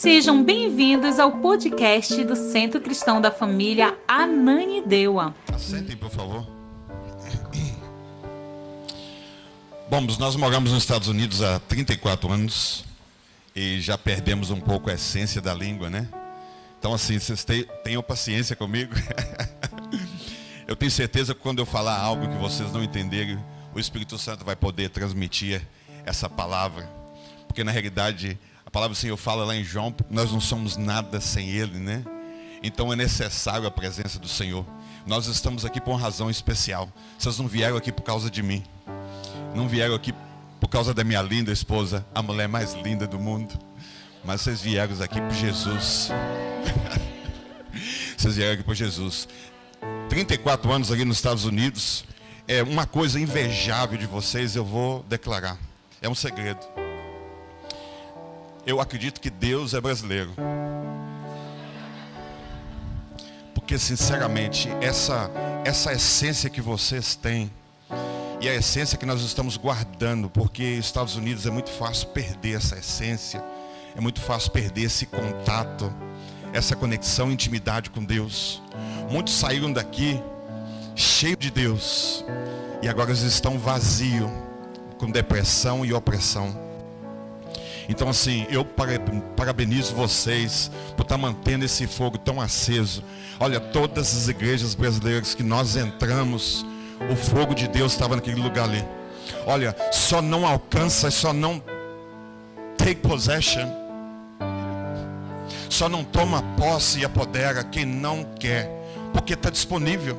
Sejam bem-vindos ao podcast do Centro Cristão da Família Ananindeua. Assentem, por favor. Bom, nós moramos nos Estados Unidos há 34 anos e já perdemos um pouco a essência da língua, né? Então, assim, vocês tenham paciência comigo. Eu tenho certeza que quando eu falar algo que vocês não entenderem, o Espírito Santo vai poder transmitir essa palavra. Porque, na realidade, a palavra do Senhor fala lá em João, nós não somos nada sem Ele, né? Então é necessário a presença do Senhor. Nós estamos aqui por uma razão especial. Vocês não vieram aqui por causa de mim. Não vieram aqui por causa da minha linda esposa, a mulher mais linda do mundo. Mas vocês vieram aqui por Jesus. Vocês vieram aqui por Jesus. 34 anos aqui nos Estados Unidos. É uma coisa invejável de vocês, eu vou declarar. É um segredo. Eu acredito que Deus é brasileiro. Porque, sinceramente, essa essência que vocês têm, e a essência que nós estamos guardando, porque Estados Unidos é muito fácil perder essa essência, é muito fácil perder esse contato, essa conexão, intimidade com Deus. Muitos saíram daqui cheios de Deus, e agora eles estão vazios, com depressão e opressão. Então, assim, eu parabenizo vocês por estar mantendo esse fogo tão aceso. Olha, todas as igrejas brasileiras que nós entramos, o fogo de Deus estava naquele lugar ali. Olha, só não alcança, só não take possession, só não toma posse e apodera quem não quer, porque está disponível.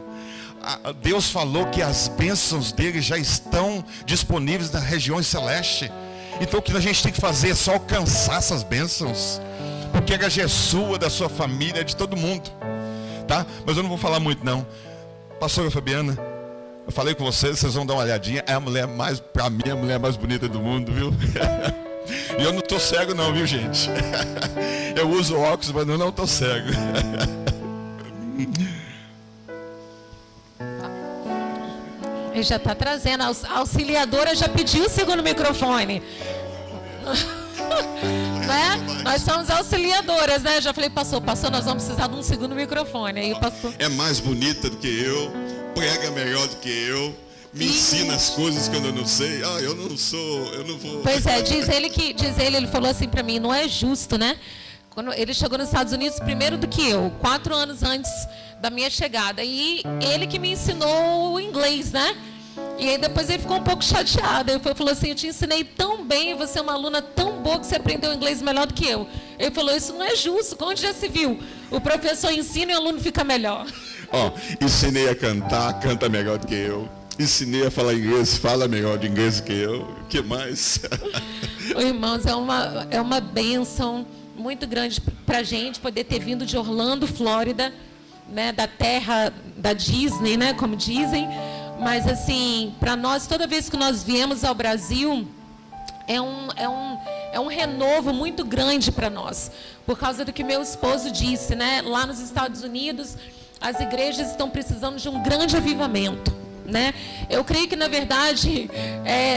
Deus falou que as bênçãos dele já estão disponíveis nas regiões celestes. Então o que a gente tem que fazer é só alcançar essas bênçãos, porque a igreja é sua, da sua família, é de todo mundo, tá? Mas eu não vou falar muito não. Pastora Fabiana, eu falei com vocês vão dar uma olhadinha. É a mulher mais, pra mim, a mulher mais bonita do mundo, viu? E eu não tô cego não, viu, gente? Eu uso óculos, mas eu não tô cego. Ele já está trazendo, a auxiliadora já pediu o segundo microfone. Né? Nós somos auxiliadoras, né? Já falei, pastor, nós vamos precisar de um segundo microfone. Aí o pastor... É mais bonita do que eu, prega melhor do que eu, me ensina as coisas que eu não sei. Eu não vou... Pois é, ele falou assim para mim, não é justo, né? Quando ele chegou nos Estados Unidos primeiro do que eu, 4 anos antes da minha chegada. E ele que me ensinou o inglês, né? E aí depois ele ficou um pouco chateado. Ele falou assim, eu te ensinei tão bem, você é uma aluna tão boa que você aprendeu inglês melhor do que eu. Ele falou, isso não é justo, onde já se viu? O professor ensina e o aluno fica melhor. Ensinei a cantar, canta melhor do que eu. Ensinei a falar inglês, fala melhor de inglês do que eu. O que mais? Irmãos, é uma bênção muito grande para a gente poder ter vindo de Orlando, Flórida, né, da terra da Disney, né, como dizem. Mas assim, para nós, toda vez que nós viemos ao Brasil, é um renovo muito grande para nós, por causa do que meu esposo disse, né? Lá nos Estados Unidos, as igrejas estão precisando de um grande avivamento, né? Eu creio que, na verdade,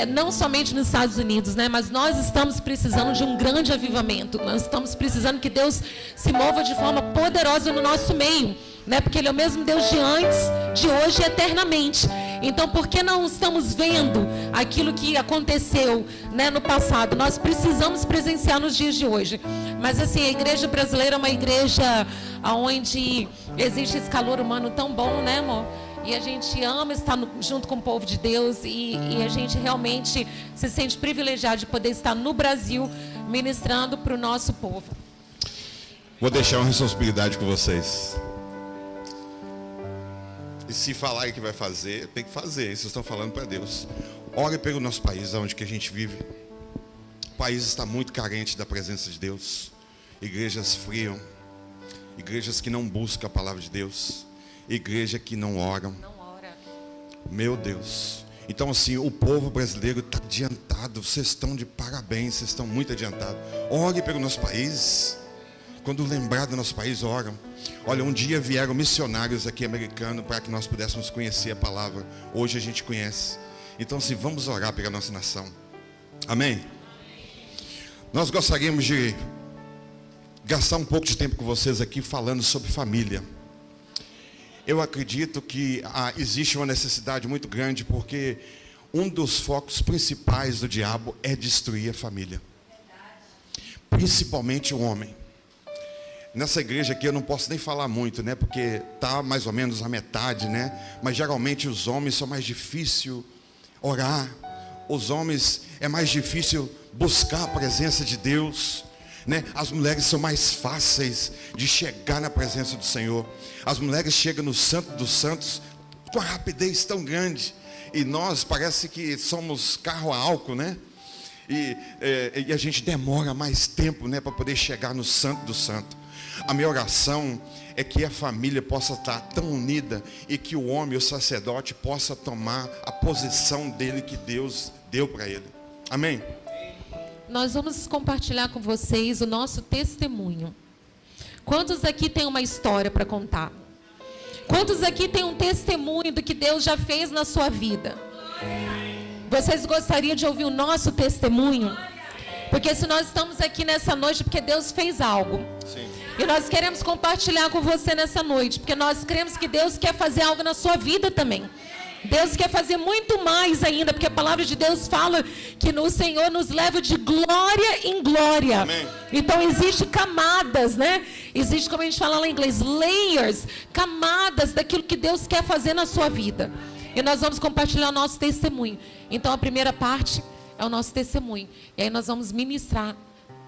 não somente nos Estados Unidos, né? Mas nós estamos precisando de um grande avivamento. Nós estamos precisando que Deus se mova de forma poderosa no nosso meio, né? Porque Ele é o mesmo Deus de antes, de hoje e eternamente. Então, por que não estamos vendo aquilo que aconteceu, né, no passado? Nós precisamos presenciar nos dias de hoje. Mas assim, a igreja brasileira é uma igreja onde existe esse calor humano tão bom, né, amor? E a gente ama estar junto com o povo de Deus e a gente realmente se sente privilegiado de poder estar no Brasil ministrando para o nosso povo. Vou deixar uma responsabilidade com vocês. E se falar que vai fazer, tem que fazer. Vocês estão falando para Deus. Ore pelo nosso país, onde que a gente vive. O país está muito carente da presença de Deus. Igrejas friam. Igrejas que não buscam a palavra de Deus. Igreja que não oram. Não ora. Meu Deus. Então assim, o povo brasileiro está adiantado. Vocês estão de parabéns, vocês estão muito adiantados. Ore pelo nosso país. Quando lembrar do nosso país, oram. Olha, um dia vieram missionários aqui americanos para que nós pudéssemos conhecer a palavra. Hoje a gente conhece. Então assim, vamos orar pela nossa nação. Amém? Nós gostaríamos de gastar um pouco de tempo com vocês aqui falando sobre família. Eu acredito que existe uma necessidade muito grande, porque um dos focos principais do diabo é destruir a família. Principalmente o homem. Nessa igreja aqui eu não posso nem falar muito, né? Porque está mais ou menos a metade, né? Mas geralmente os homens são mais difícil orar. Os homens é mais difícil buscar a presença de Deus, né? As mulheres são mais fáceis de chegar na presença do Senhor. As mulheres chegam no Santo dos Santos com uma rapidez tão grande. E nós parece que somos carro a álcool, né? E a gente demora mais tempo, né, para poder chegar no Santo do Santo. A minha oração é que a família possa estar tão unida e que o homem, o sacerdote, possa tomar a posição dele que Deus deu para ele. Amém? Nós vamos compartilhar com vocês o nosso testemunho. Quantos aqui têm uma história para contar? Quantos aqui têm um testemunho do que Deus já fez na sua vida? Vocês gostariam de ouvir o nosso testemunho? Porque se nós estamos aqui nessa noite, porque Deus fez algo. Sim. E nós queremos compartilhar com você nessa noite, porque nós cremos que Deus quer fazer algo na sua vida também. Deus quer fazer muito mais ainda, porque a palavra de Deus fala que o Senhor nos leva de glória em glória. Amém. Então existe camadas, né? Existe, como a gente fala lá em inglês, layers, camadas daquilo que Deus quer fazer na sua vida. E nós vamos compartilhar o nosso testemunho. Então a primeira parte é o nosso testemunho. E aí nós vamos ministrar,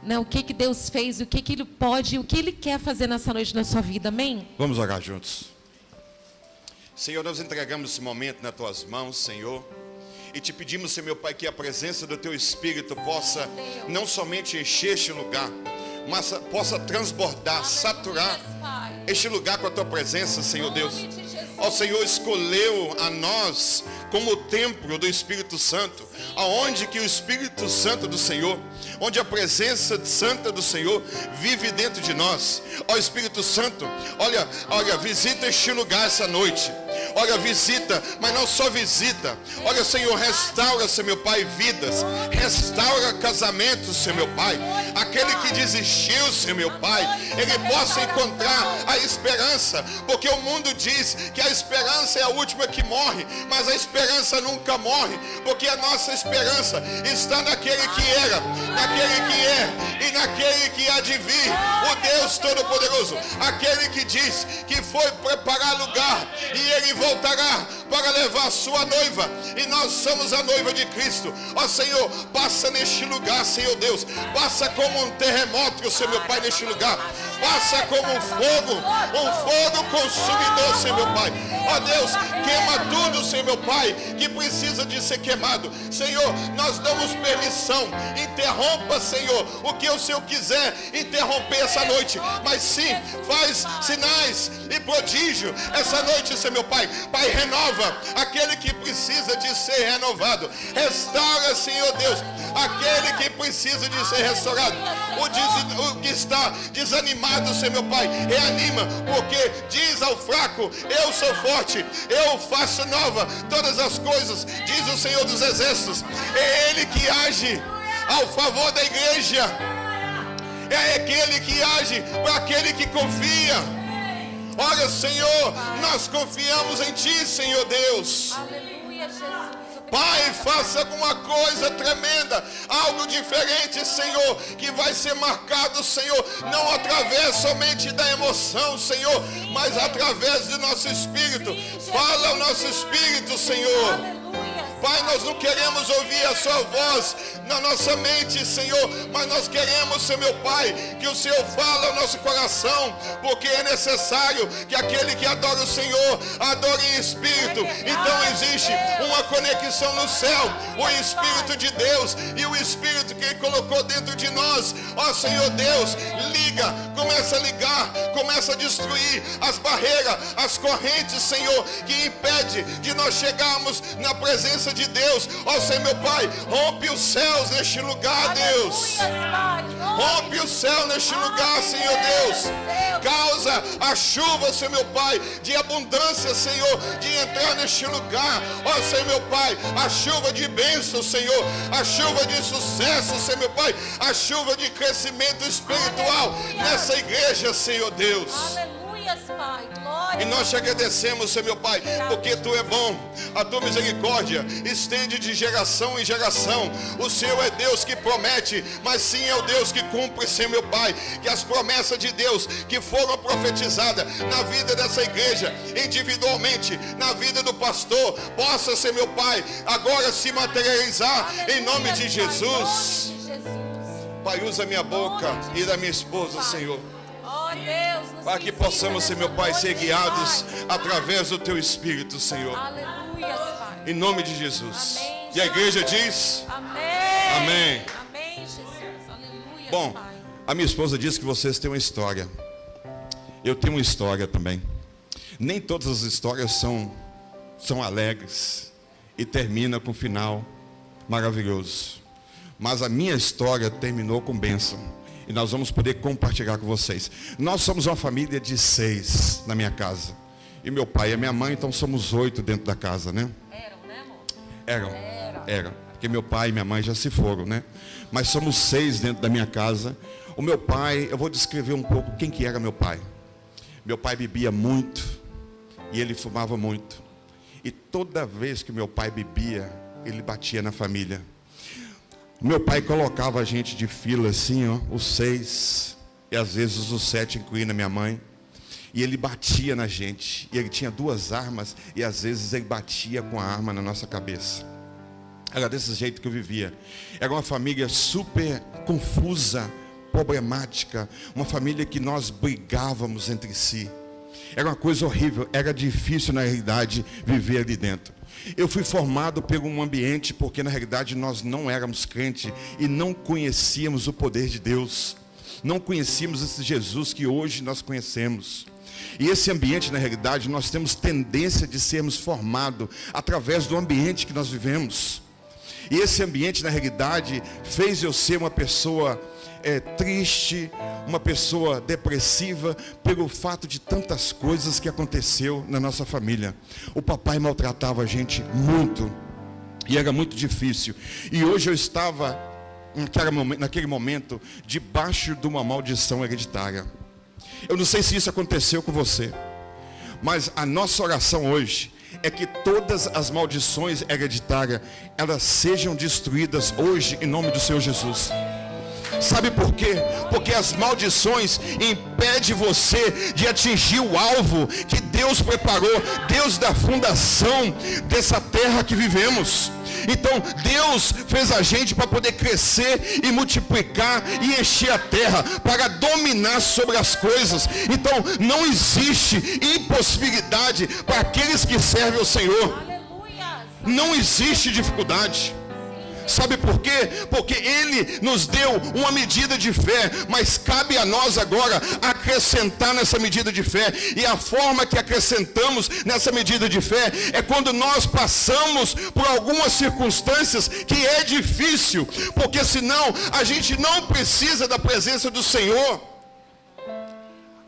né, o que Deus fez, o que Ele pode, o que Ele quer fazer nessa noite na sua vida. Amém? Vamos orar juntos. Senhor, nós entregamos esse momento nas tuas mãos, Senhor. E te pedimos, Senhor, meu Pai, que a presença do teu Espírito possa não somente encher este lugar, mas possa transbordar, saturar este lugar com a tua presença, Senhor Deus. Ó Senhor, escolheu a nós como o templo do Espírito Santo, aonde que o Espírito Santo do Senhor, onde a presença santa do Senhor vive dentro de nós. Ó Espírito Santo, olha, visita este lugar essa noite. Olha, visita, mas não só visita. Olha, Senhor, restaura, Senhor meu Pai, vidas. Restaura casamentos, Senhor meu Pai. Aquele que desistiu, Senhor meu Pai, ele possa encontrar a esperança. Porque o mundo diz que a esperança é a última que morre, mas a esperança nunca morre. Porque a nossa esperança está naquele que era, naquele que é e naquele que há de vir. O Deus Todo-Poderoso, aquele que diz que foi preparar lugar e ele voltará para levar a sua noiva, e nós somos a noiva de Cristo. Ó Senhor, passa neste lugar, Senhor Deus, passa como um terremoto, Senhor meu Pai, neste lugar, passa como um fogo consumidor, Senhor meu Pai. Ó Deus, queima tudo, Senhor meu Pai, que precisa de ser queimado. Senhor, nós damos permissão, interrompa, Senhor, o que o Senhor quiser interromper essa noite, mas sim, faz sinais e prodígio essa noite, Senhor meu Pai. Pai, renova aquele que precisa de ser renovado. Restaura, Senhor Deus, aquele que precisa de ser restaurado. O que está desanimado, Senhor meu Pai, reanima, porque diz ao fraco: eu sou forte, eu faço nova todas as coisas, diz o Senhor dos Exércitos. É Ele que age ao favor da igreja. É aquele que age para aquele que confia. Olha, Senhor, nós confiamos em Ti, Senhor Deus. Aleluia, Jesus. Pai, faça alguma coisa tremenda, algo diferente, Senhor, que vai ser marcado, Senhor, não através somente da emoção, Senhor, mas através do nosso espírito. Fala o nosso espírito, Senhor. Pai, nós não queremos ouvir a sua voz na nossa mente, Senhor, mas nós queremos, Senhor meu Pai, que o Senhor fale ao nosso coração, porque é necessário que aquele que adora o Senhor adore em espírito. Então existe uma conexão no céu, o Espírito de Deus e o Espírito que Ele colocou dentro de nós. Ó Senhor Deus, liga, começa a ligar, começa a destruir as barreiras, as correntes, Senhor, que impede de nós chegarmos na presença promessa de Deus. Ó Senhor meu Pai, rompe os céus neste lugar, Deus. Rompe o céu neste lugar, Senhor Deus. Causa a chuva, Senhor meu Pai, de abundância, Senhor, de entrar neste lugar. Ó Senhor meu Pai, a chuva de bênção, Senhor, a chuva de sucesso, Senhor meu Pai, a chuva de crescimento espiritual nessa igreja, Senhor Deus. Pai, glória. E nós te agradecemos, Senhor meu Pai, porque Tu é bom, a Tua misericórdia estende de geração em geração. O Senhor é Deus que promete, mas sim é o Deus que cumpre, Senhor meu Pai. Que as promessas de Deus que foram profetizadas na vida dessa igreja, individualmente, na vida do pastor, possa, Senhor meu Pai, agora se materializar em nome de Jesus. Pai, usa minha boca e da minha esposa, Senhor, para que possamos, Senhor meu Pai, ser guiados através do Teu Espírito, Senhor. Aleluia, Pai. Em nome de Jesus. Amém, E a igreja diz: Amém. Amém. Amém, Jesus. Aleluia, Bom, Pai. a minha esposa disse que vocês têm uma história. Eu tenho uma história também. Nem todas as histórias são alegres e termina com um final maravilhoso. Mas a minha história terminou com bênção. E nós vamos poder compartilhar com vocês. Nós somos uma família de 6 na minha casa. E meu pai e a minha mãe, então somos 8 dentro da casa, né? Eram, né, amor? Eram. Porque meu pai e minha mãe já se foram, né? Mas somos 6 dentro da minha casa. O meu pai, eu vou descrever um pouco quem que era meu pai. Meu pai bebia muito e ele fumava muito. E toda vez que meu pai bebia, ele batia na família. Meu pai colocava a gente de fila assim, ó, os 6, e às vezes os 7, incluindo a minha mãe. E ele batia na gente. E ele tinha 2 armas, e às vezes ele batia com a arma na nossa cabeça. Era desse jeito que eu vivia. Era uma família super confusa, problemática. Uma família que nós brigávamos entre si. Era uma coisa horrível, era difícil na realidade viver ali dentro. Eu fui formado por um ambiente porque na realidade nós não éramos crentes e não conhecíamos o poder de Deus. Não conhecíamos esse Jesus que hoje nós conhecemos. E esse ambiente na realidade nós temos tendência de sermos formados através do ambiente que nós vivemos. E esse ambiente na realidade fez eu ser uma pessoa triste, uma pessoa depressiva, pelo fato de tantas coisas que aconteceu na nossa família. O papai maltratava a gente muito, e era muito difícil. E hoje eu estava, naquele momento, debaixo de uma maldição hereditária. Eu não sei se isso aconteceu com você, mas a nossa oração hoje é que todas as maldições hereditárias, elas sejam destruídas hoje, em nome do Senhor Jesus. Sabe por quê? Porque as maldições impedem você de atingir o alvo que Deus preparou, Deus da fundação dessa terra que vivemos. Então Deus fez a gente para poder crescer e multiplicar e encher a terra, para dominar sobre as coisas. Então não existe impossibilidade para aqueles que servem ao Senhor. Não existe dificuldade. Sabe por quê? Porque Ele nos deu uma medida de fé, mas cabe a nós agora acrescentar nessa medida de fé. E a forma que acrescentamos nessa medida de fé é quando nós passamos por algumas circunstâncias que é difícil, porque senão a gente não precisa da presença do Senhor.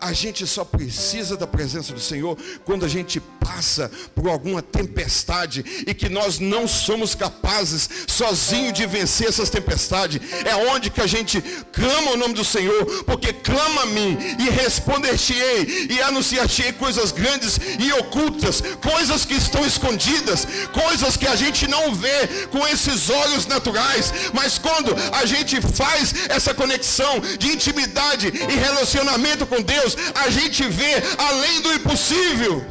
A gente só precisa da presença do Senhor quando a gente passa por alguma tempestade e que nós não somos capazes sozinhos de vencer essas tempestades. É onde que a gente clama o nome do Senhor, porque clama a mim e responder-te-ei e anunciar-te-ei coisas grandes e ocultas, coisas que estão escondidas, coisas que a gente não vê com esses olhos naturais, mas quando a gente faz essa conexão de intimidade e relacionamento com Deus, a gente vê além do impossível.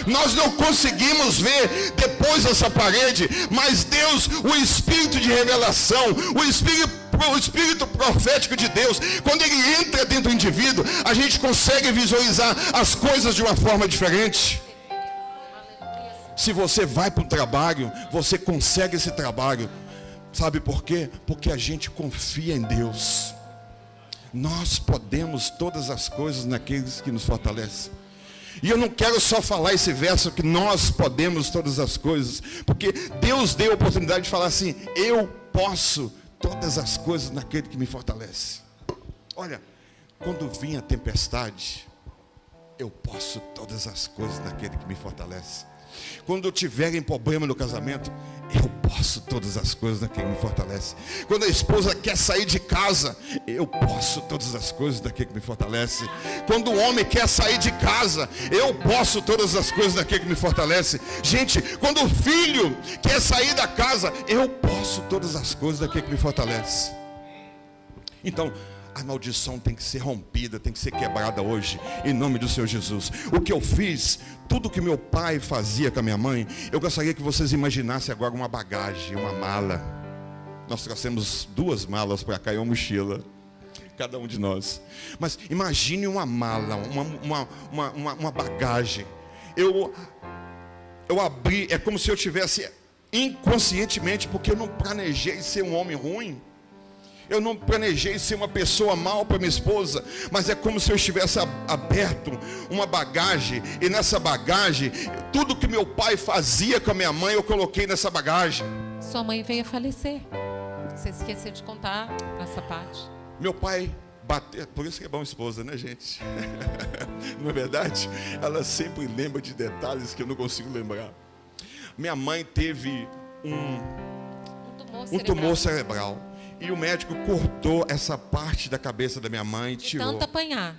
Nós não conseguimos ver depois dessa parede, mas Deus, o Espírito de revelação, o Espírito profético de Deus, quando ele entra dentro do indivíduo, a gente consegue visualizar as coisas de uma forma diferente. Se você vai para o trabalho, você consegue esse trabalho. Sabe por quê? Porque a gente confia em Deus. Nós podemos todas as coisas naqueles que nos fortalecem. E eu não quero só falar esse verso que nós podemos todas as coisas, porque Deus deu a oportunidade de falar assim: eu posso todas as coisas naquele que me fortalece. Olha, quando vinha a tempestade, eu posso todas as coisas naquele que me fortalece. Quando eu tiver em problema no casamento, eu posso todas as coisas naquele que me fortalece. Quando a esposa quer sair de casa, eu posso todas as coisas naquele que me fortalece. Quando o homem quer sair de casa, eu posso todas as coisas naquele que me fortalece. Gente, quando o filho quer sair da casa, eu posso todas as coisas naquele que me fortalece. Então, a maldição tem que ser rompida, tem que ser quebrada hoje, em nome do Senhor Jesus. O que eu fiz, tudo que meu pai fazia com a minha mãe, eu gostaria que vocês imaginassem agora uma bagagem, uma mala. Nós trouxemos 2 malas para cá e uma mochila, cada um de nós. Mas imagine uma mala, uma bagagem. Eu abri, é como se eu tivesse inconscientemente, porque eu não planejei ser um homem ruim. Eu não planejei ser uma pessoa mal para minha esposa, mas é como se eu estivesse aberto uma bagagem, e nessa bagagem, tudo que meu pai fazia com a minha mãe, eu coloquei nessa bagagem. Sua mãe veio a falecer. Você esqueceu de contar essa parte. Meu pai bateu, por isso que é bom esposa, né, gente? Não é verdade? Ela sempre lembra de detalhes que eu não consigo lembrar. Minha mãe teve um tumor cerebral. E o médico cortou essa parte da cabeça da minha mãe e tirou. Tanto apanhar.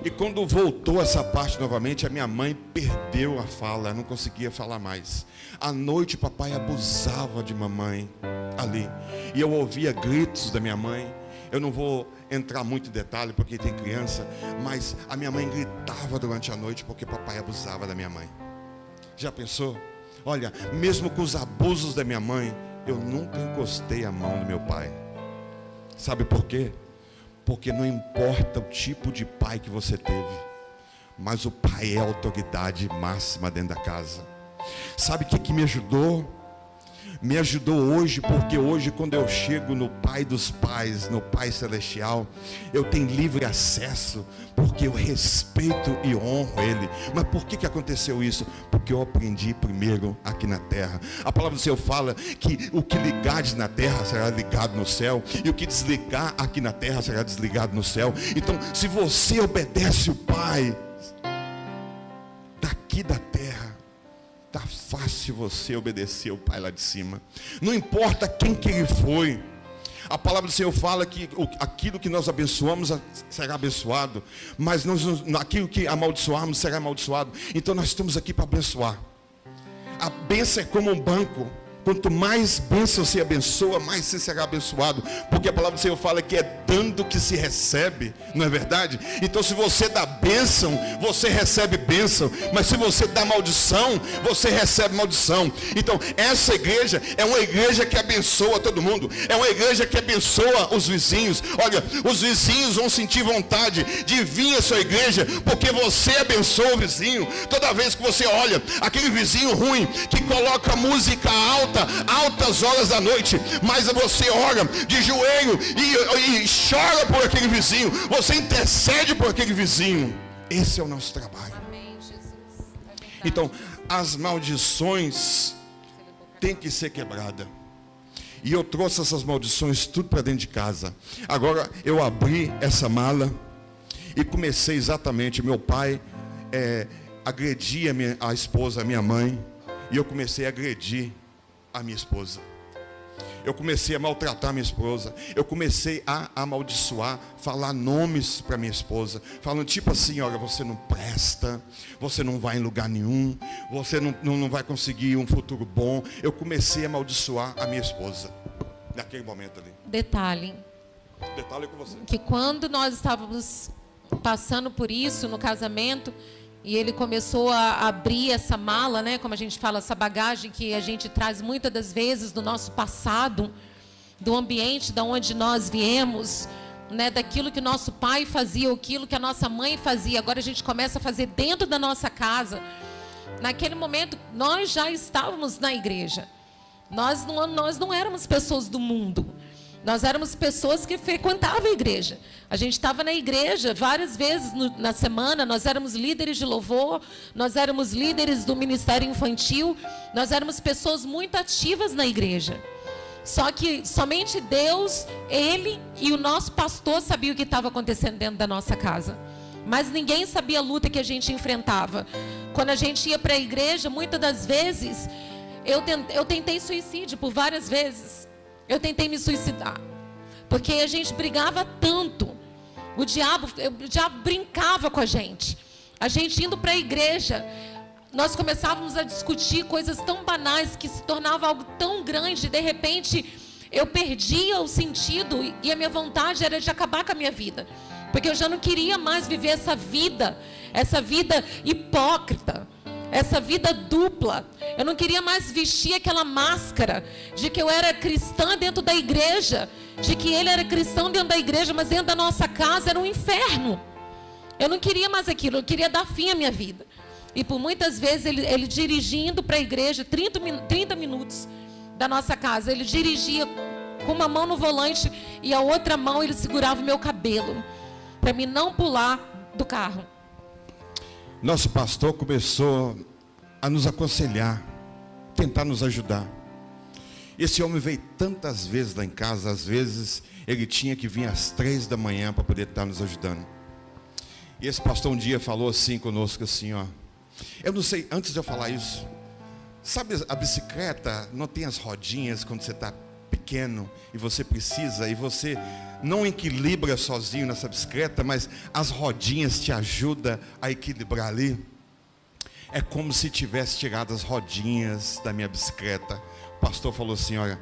E quando voltou essa parte novamente, a minha mãe perdeu a fala, não conseguia falar mais. À noite, papai abusava de mamãe ali. E eu ouvia gritos da minha mãe. Eu não vou entrar muito em detalhe, porque tem criança, mas a minha mãe gritava durante a noite porque papai abusava da minha mãe. Já pensou? Olha, mesmo com os abusos da minha mãe, eu nunca encostei a mão no meu pai. Sabe por quê? Porque não importa o tipo de pai que você teve, mas o pai é a autoridade máxima dentro da casa. Sabe o que me ajudou? Me ajudou hoje, porque hoje quando eu chego no Pai dos Pais, no Pai Celestial, eu tenho livre acesso, porque eu respeito e honro Ele. Mas por que aconteceu isso? Porque eu aprendi primeiro aqui na terra. A palavra do Senhor fala que o que ligares na terra será ligado no céu, e o que desligar aqui na terra será desligado no céu. Então, se você obedece o Pai daqui da terra, tá fácil você obedecer o Pai lá de cima. Não importa quem que ele foi. A palavra do Senhor fala que aquilo que nós abençoamos será abençoado, mas aquilo que amaldiçoarmos será amaldiçoado. Então nós estamos aqui para abençoar. A bênção é como um banco. Quanto mais bênção você abençoa, mais você será abençoado. Porque a palavra do Senhor fala que é dando que se recebe, não é verdade? Então se você dá bênção, você recebe bênção. Mas se você dá maldição, você recebe maldição. Então essa igreja é uma igreja que abençoa todo mundo. É uma igreja que abençoa os vizinhos. Olha, os vizinhos vão sentir vontade de vir à sua igreja, porque você abençoa o vizinho. Toda vez que você olha aquele vizinho ruim, que coloca música altas horas da noite, mas você ora de joelho e chora por aquele vizinho, você intercede por aquele vizinho. Esse é o nosso trabalho. Amém, Jesus. Então, as maldições têm que ser quebradas. E eu trouxe essas maldições tudo para dentro de casa. Agora eu abri essa mala e comecei exatamente. Meu pai agredia a esposa, a minha mãe, e eu comecei a agredir a minha esposa. Eu comecei a maltratar a minha esposa. Eu comecei a amaldiçoar, falar nomes para minha esposa, falando tipo assim: olha, você não presta, você não vai em lugar nenhum, você não vai conseguir um futuro bom. Eu comecei a amaldiçoar a minha esposa naquele momento ali. Detalhe com você. que quando nós estávamos passando por isso no casamento, e ele começou a abrir essa mala, né? Como a gente fala, essa bagagem que a gente traz muitas das vezes do nosso passado, do ambiente da onde nós viemos, né? Daquilo que nosso pai fazia, aquilo que a nossa mãe fazia. Agora a gente começa a fazer dentro da nossa casa. Naquele momento, nós já estávamos na igreja. Nós não éramos pessoas do mundo. Nós éramos pessoas que frequentavam a igreja. A gente estava na igreja várias vezes na semana, nós éramos líderes de louvor, nós éramos líderes do ministério infantil, nós éramos pessoas muito ativas na igreja. Só que somente Deus, Ele e o nosso pastor sabiam o que estava acontecendo dentro da nossa casa. Mas ninguém sabia a luta que a gente enfrentava. Quando a gente ia para a igreja, muitas das vezes, eu tentei suicídio por várias vezes. Eu tentei me suicidar. Porque a gente brigava tanto. O diabo brincava com a gente. A gente indo para a igreja, nós começávamos a discutir coisas tão banais que se tornava algo tão grande. De repente, eu perdia o sentido e a minha vontade era de acabar com a minha vida. Porque eu já não queria mais viver essa vida hipócrita, essa vida dupla. Eu não queria mais vestir aquela máscara de que eu era cristã dentro da igreja, de que ele era cristão dentro da igreja, mas dentro da nossa casa era um inferno. Eu não queria mais aquilo, eu queria dar fim à minha vida. E por muitas vezes ele dirigindo para a igreja, 30 minutos da nossa casa, ele dirigia com uma mão no volante e a outra mão ele segurava o meu cabelo, para mim não pular do carro. Nosso pastor começou a nos aconselhar, tentar nos ajudar. Esse homem veio tantas vezes lá em casa, às vezes ele tinha que vir às 3 da manhã para poder estar nos ajudando. E esse pastor um dia falou assim conosco, assim, ó. Eu não sei, antes de eu falar isso, sabe a bicicleta não tem as rodinhas quando você está pequeno e você precisa, e você não equilibra sozinho nessa bicicleta, mas as rodinhas te ajudam a equilibrar ali? É como se tivesse tirado as rodinhas da minha bicicleta. O pastor falou assim, olha,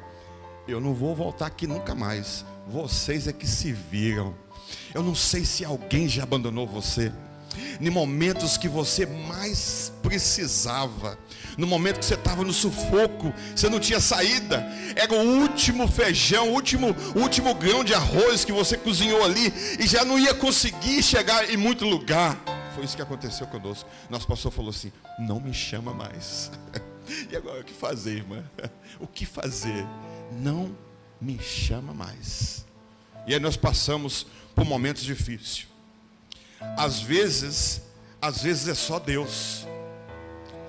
eu não vou voltar aqui nunca mais, vocês é que se viram. Eu não sei se alguém já abandonou você em momentos que você mais precisava, no momento que você estava no sufoco, você não tinha saída, era o último feijão, o último grão de arroz que você cozinhou ali e já não ia conseguir chegar em muito lugar. Foi isso que aconteceu conosco. Nosso pastor falou assim, não me chama mais. E agora o que fazer, irmã? O que fazer? Não me chama mais. E aí nós passamos por momentos difíceis. Às vezes é só Deus.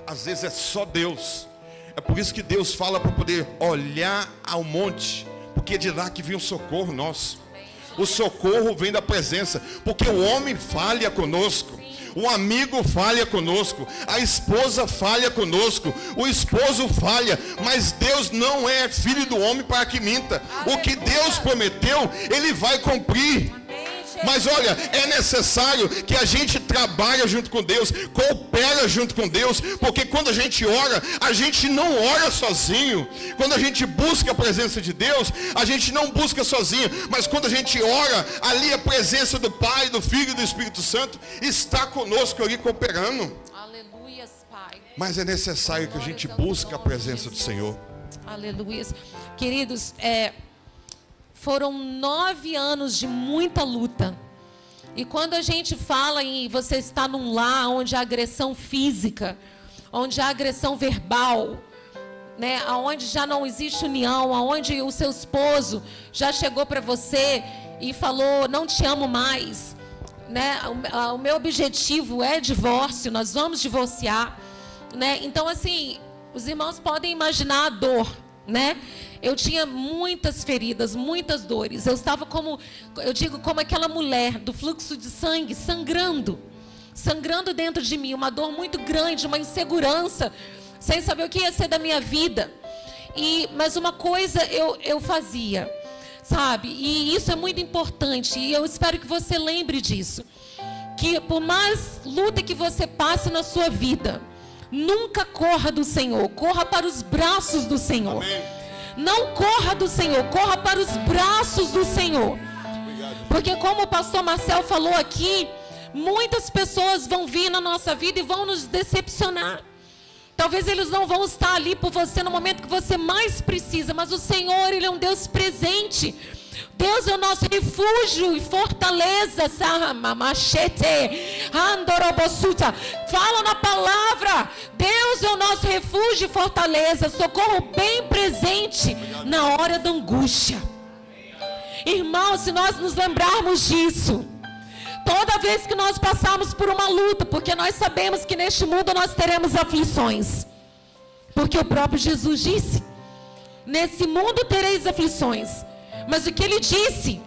Às vezes é só Deus. É por isso que Deus fala para poder olhar ao monte, porque é de lá que vem o socorro nosso. O socorro vem da presença, porque o homem falha conosco, o amigo falha conosco, a esposa falha conosco, o esposo falha, mas Deus não é filho do homem para que minta. O que Deus prometeu, Ele vai cumprir. Mas olha, é necessário que a gente trabalhe junto com Deus, coopera junto com Deus, porque quando a gente ora, a gente não ora sozinho. Quando a gente busca a presença de Deus, a gente não busca sozinho, mas quando a gente ora, ali a presença do Pai, do Filho e do Espírito Santo está conosco ali cooperando. Aleluia, Pai. Mas é necessário que a gente busque a presença do Senhor. Aleluia. Queridos, foram 9 anos de muita luta. E quando a gente fala em você estar num lar onde há agressão física, onde há agressão verbal, né, onde já não existe união, onde o seu esposo já chegou para você e falou, não te amo mais, né, o meu objetivo é divórcio, nós vamos divorciar, né? Então assim, os irmãos podem imaginar a dor, né? Eu tinha muitas feridas, muitas dores. Eu estava como aquela mulher do fluxo de sangue, sangrando dentro de mim, uma dor muito grande, uma insegurança, sem saber o que ia ser da minha vida. Mas uma coisa eu fazia, sabe? E isso é muito importante, e eu espero que você lembre disso, que por mais luta que você passe na sua vida, nunca corra do Senhor, corra para os braços do Senhor. Amém. Não corra do Senhor, corra para os braços do Senhor. Porque como o pastor Marcel falou aqui, muitas pessoas vão vir na nossa vida e vão nos decepcionar. Talvez eles não vão estar ali por você no momento que você mais precisa, mas o Senhor, Ele é um Deus presente. Deus é o nosso refúgio e fortaleza. Fala na palavra. Deus é o nosso refúgio e fortaleza, socorro bem presente na hora da angústia. Irmãos, se nós nos lembrarmos disso, toda vez que nós passarmos por uma luta, porque nós sabemos que neste mundo nós teremos aflições, porque o próprio Jesus disse: nesse mundo tereis aflições. Mas o que ele disse?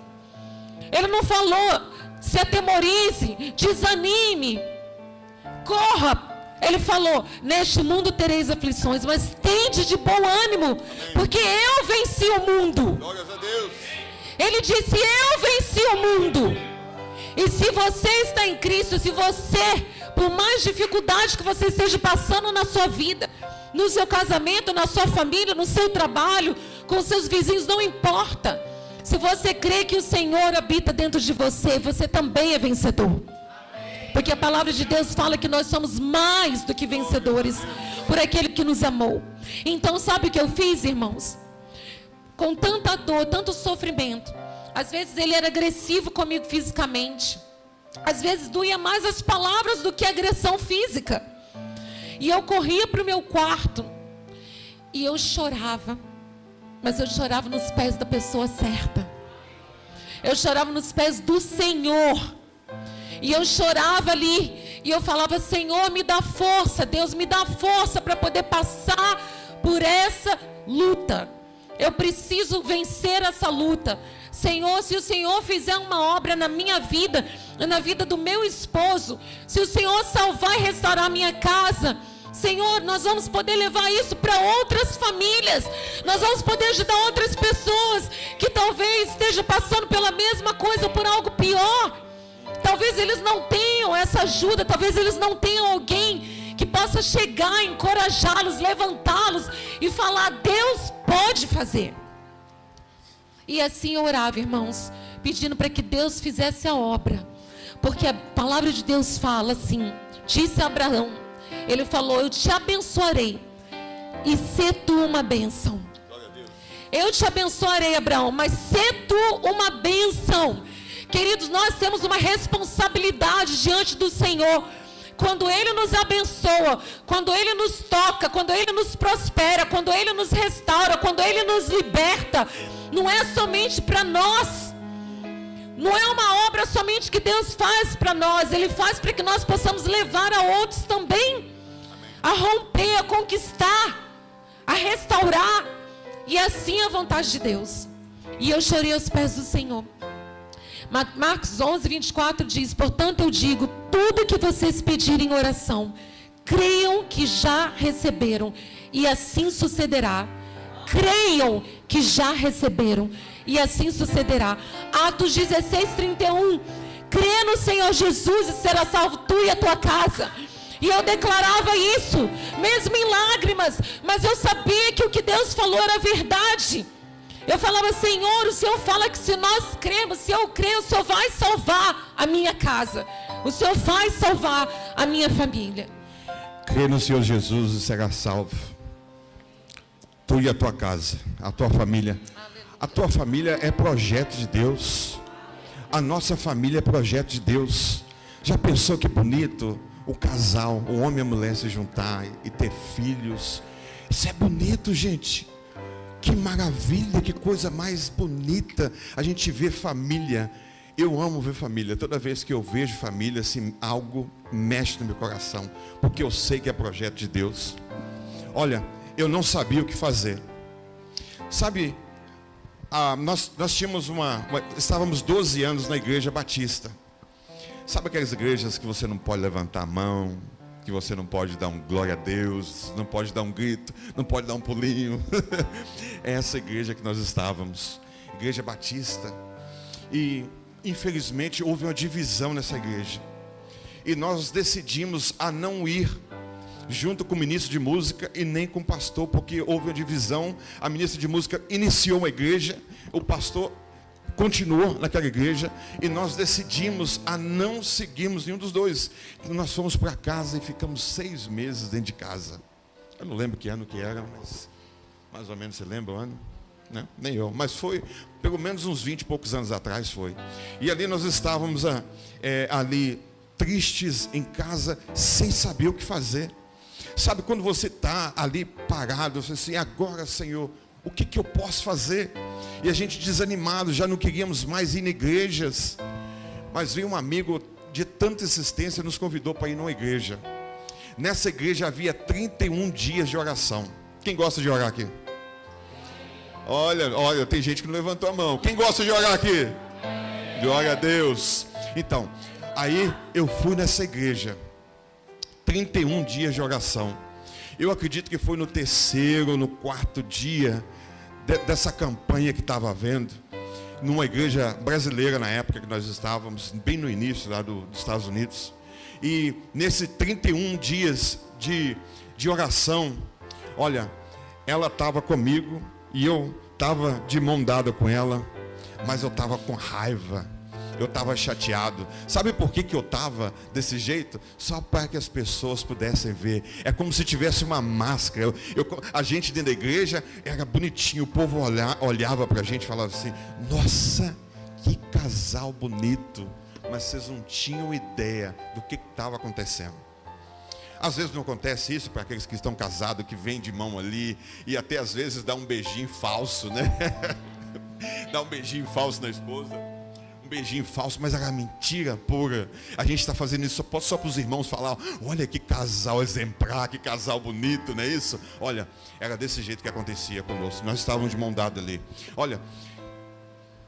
Ele não falou: se atemorize, desanime, corra. Ele falou: neste mundo tereis aflições, mas tende de bom ânimo, porque eu venci o mundo. Glórias a Deus. Ele disse: eu venci o mundo. E se você está em Cristo, se você, por mais dificuldade que você esteja passando na sua vida, no seu casamento, na sua família, no seu trabalho, com seus vizinhos, não importa. Se você crê que o Senhor habita dentro de você, você também é vencedor. Porque a palavra de Deus fala que nós somos mais do que vencedores por aquele que nos amou. Então, sabe o que eu fiz, irmãos? Com tanta dor, tanto sofrimento. Às vezes ele era agressivo comigo fisicamente. Às vezes doía mais as palavras do que a agressão física. E eu corria para o meu quarto e eu chorava. Mas eu chorava nos pés da pessoa certa. Eu chorava nos pés do Senhor. E eu chorava ali, e eu falava: Senhor, me dá força, Deus, me dá força para poder passar por essa luta. Eu preciso vencer essa luta. Senhor, se o Senhor fizer uma obra na minha vida, na vida do meu esposo, se o Senhor salvar e restaurar a minha casa, Senhor, nós vamos poder levar isso para outras famílias. Nós vamos poder ajudar outras pessoas que talvez estejam passando pela mesma coisa ou por algo pior. Talvez eles não tenham essa ajuda, talvez eles não tenham alguém que possa chegar, encorajá-los, levantá-los e falar: Deus pode fazer. E assim eu orava, irmãos, pedindo para que Deus fizesse a obra. Porque a palavra de Deus fala assim, disse a Abraão, ele falou: eu te abençoarei e sê tu uma bênção. Eu te abençoarei, Abraão, mas sê tu uma bênção. Queridos, nós temos uma responsabilidade diante do Senhor. Quando Ele nos abençoa, quando Ele nos toca, quando Ele nos prospera, quando Ele nos restaura, quando Ele nos liberta, não é somente para nós. Não é uma obra somente que Deus faz para nós. Ele faz para que nós possamos levar a outros também. A romper, a conquistar, a restaurar. E assim é a vontade de Deus. E eu chorei aos pés do Senhor. Marcos 11, 24 diz: portanto eu digo, tudo que vocês pedirem em oração, creiam que já receberam, e assim sucederá. Creiam que já receberam, e assim sucederá. Atos 16, 31. Crê no Senhor Jesus e será salvo tu e a tua casa. E eu declarava isso, mesmo em lágrimas, mas eu sabia que o que Deus falou era verdade. Eu falava: Senhor, o Senhor fala que se nós cremos, se eu creio, o Senhor vai salvar a minha casa. O Senhor vai salvar a minha família. Crê no Senhor Jesus e será salvo. Tu e a tua casa, a tua família. A tua família é projeto de Deus. A nossa família é projeto de Deus. Já pensou que bonito o casal, o homem e a mulher se juntar e ter filhos? Isso é bonito, gente. Que maravilha, que coisa mais bonita a gente vê família. Eu amo ver família. Toda vez que eu vejo família, assim, algo mexe no meu coração, porque eu sei que é projeto de Deus. Olha, eu não sabia o que fazer. Sabe, nós tínhamos estávamos 12 anos na igreja batista. Sabe aquelas igrejas que você não pode levantar a mão, que você não pode dar um glória a Deus, não pode dar um grito, não pode dar um pulinho? É essa igreja que nós estávamos, igreja batista. E infelizmente houve uma divisão nessa igreja, e nós decidimos a não ir junto com o ministro de música e nem com o pastor, porque houve uma divisão. A ministra de música iniciou uma igreja, o pastor continuou naquela igreja, e nós decidimos a não seguirmos nenhum dos dois. Então nós fomos para casa e ficamos 6 meses dentro de casa. Eu não lembro que ano que era, mas mais ou menos você lembra o ano? Não, nem eu, mas foi pelo menos uns 20 e poucos anos atrás foi. E ali nós estávamos ali tristes em casa, sem saber o que fazer. Sabe quando você está ali parado, você assim: agora, Senhor, o que eu posso fazer? E a gente desanimado, já não queríamos mais ir em igrejas. Mas veio um amigo de tanta insistência, nos convidou para ir numa igreja. Nessa igreja havia 31 dias de oração. Quem gosta de orar aqui? Olha, tem gente que não levantou a mão. Quem gosta de orar aqui? Glória a Deus. Então, aí eu fui nessa igreja. 31 dias de oração. Eu acredito que foi no terceiro, no quarto dia dessa campanha que estava havendo, numa igreja brasileira na época que nós estávamos, bem no início lá dos Estados Unidos. E nesses 31 dias de oração, olha, ela estava comigo e eu estava de mão dada com ela, mas eu estava com raiva. Eu estava chateado. Sabe por que eu estava desse jeito? Só para que as pessoas pudessem ver. É como se tivesse uma máscara. A gente dentro da igreja era bonitinho. O povo olhava para a gente e falava assim: nossa, que casal bonito. Mas vocês não tinham ideia do que estava acontecendo. Às vezes não acontece isso para aqueles que estão casados, que vêm de mão ali, e até às vezes dá um beijinho falso, né? Dá um beijinho falso na esposa. Um beijinho falso, mas era mentira pura. A gente está fazendo isso só para os irmãos falar: olha que casal exemplar, que casal bonito, não é isso? Olha, era desse jeito que acontecia conosco. Nós estávamos de mão dada ali. Olha,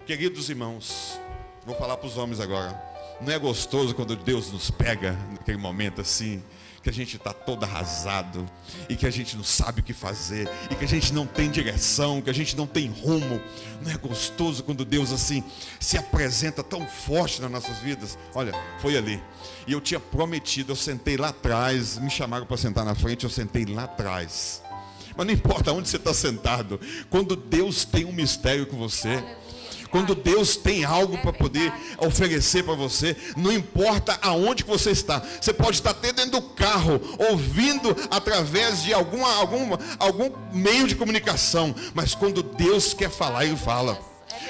queridos irmãos, vou falar para os homens agora. Não é gostoso quando Deus nos pega naquele momento assim, que a gente está todo arrasado, e que a gente não sabe o que fazer, e que a gente não tem direção, que a gente não tem rumo? Não é gostoso quando Deus assim se apresenta tão forte nas nossas vidas? Olha, foi ali. E eu tinha prometido, eu sentei lá atrás, me chamaram para sentar na frente, eu sentei lá atrás. Mas não importa onde você está sentado, quando Deus tem um mistério com você, quando Deus tem algo para poder oferecer para você, não importa aonde que você está. Você pode estar até dentro do carro, ouvindo através de algum meio de comunicação, mas quando Deus quer falar, Ele fala.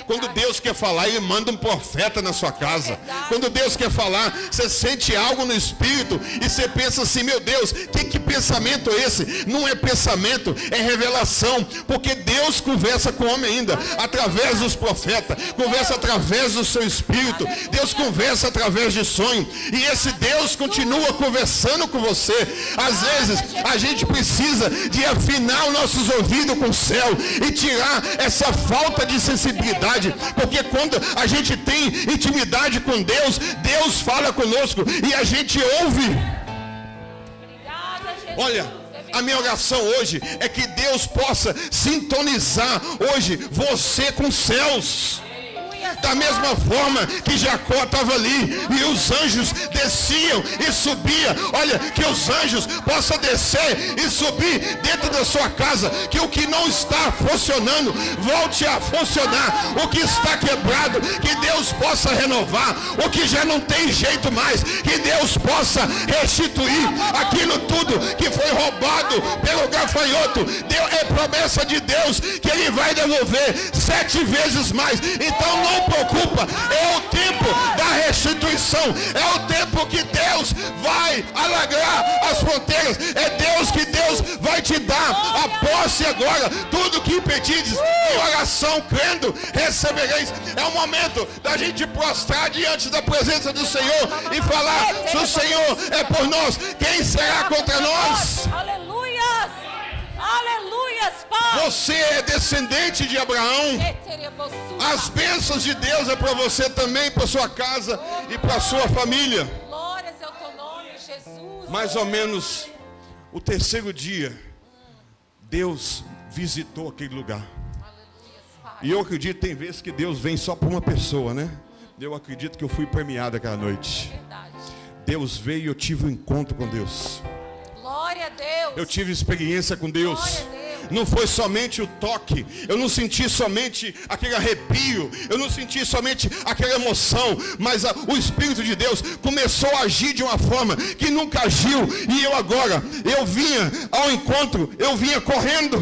Quando Deus quer falar, Ele manda um profeta na sua casa. Quando Deus quer falar, você sente algo no Espírito e você pensa assim: meu Deus, que pensamento é esse? Não é pensamento, é revelação. Porque Deus conversa com o homem ainda, através dos profetas, conversa através do seu Espírito. Deus conversa através de sonho. E esse Deus continua conversando com você. Às vezes, a gente precisa de afinar os nossos ouvidos com o céu e tirar essa falta de sensibilidade. Porque quando a gente tem intimidade com Deus, Deus fala conosco e a gente ouve. Olha, a minha oração hoje é que Deus possa sintonizar hoje você com os céus. Da mesma forma que Jacó estava ali e os anjos desciam e subiam. Olha, que os anjos possam descer e subir dentro da sua casa. Que o que não está funcionando volte a funcionar. O que está quebrado, que Deus possa renovar. O que já não tem jeito mais, que Deus possa restituir aquilo tudo que foi roubado pelo gafanhoto. É promessa de Deus que Ele vai devolver 7 vezes mais. Então não preocupa, é o tempo da restituição, é o tempo que Deus vai alargar as fronteiras, é Deus que Deus vai te dar a posse agora. Tudo que impedides em oração, crendo, recebereis. É o momento da gente prostrar diante da presença do Senhor e falar: se o Senhor é por nós, quem será contra nós? Aleluias! Aleluias, Pai! Você é descendente de Abraão. As bênçãos de Deus é para você também, para sua casa e para sua família. Glórias ao teu nome, Jesus. Mais ou menos o terceiro dia, Deus visitou aquele lugar. E eu acredito, tem vezes que Deus vem só para uma pessoa, né? Eu acredito que eu fui premiado aquela noite. Deus veio e eu tive um encontro com Deus. Glória a Deus. Eu tive experiência com Deus. Não foi somente o toque, eu não senti somente aquele arrepio, eu não senti somente aquela emoção, mas o Espírito de Deus começou a agir de uma forma que nunca agiu. E eu vinha ao encontro, eu vinha correndo.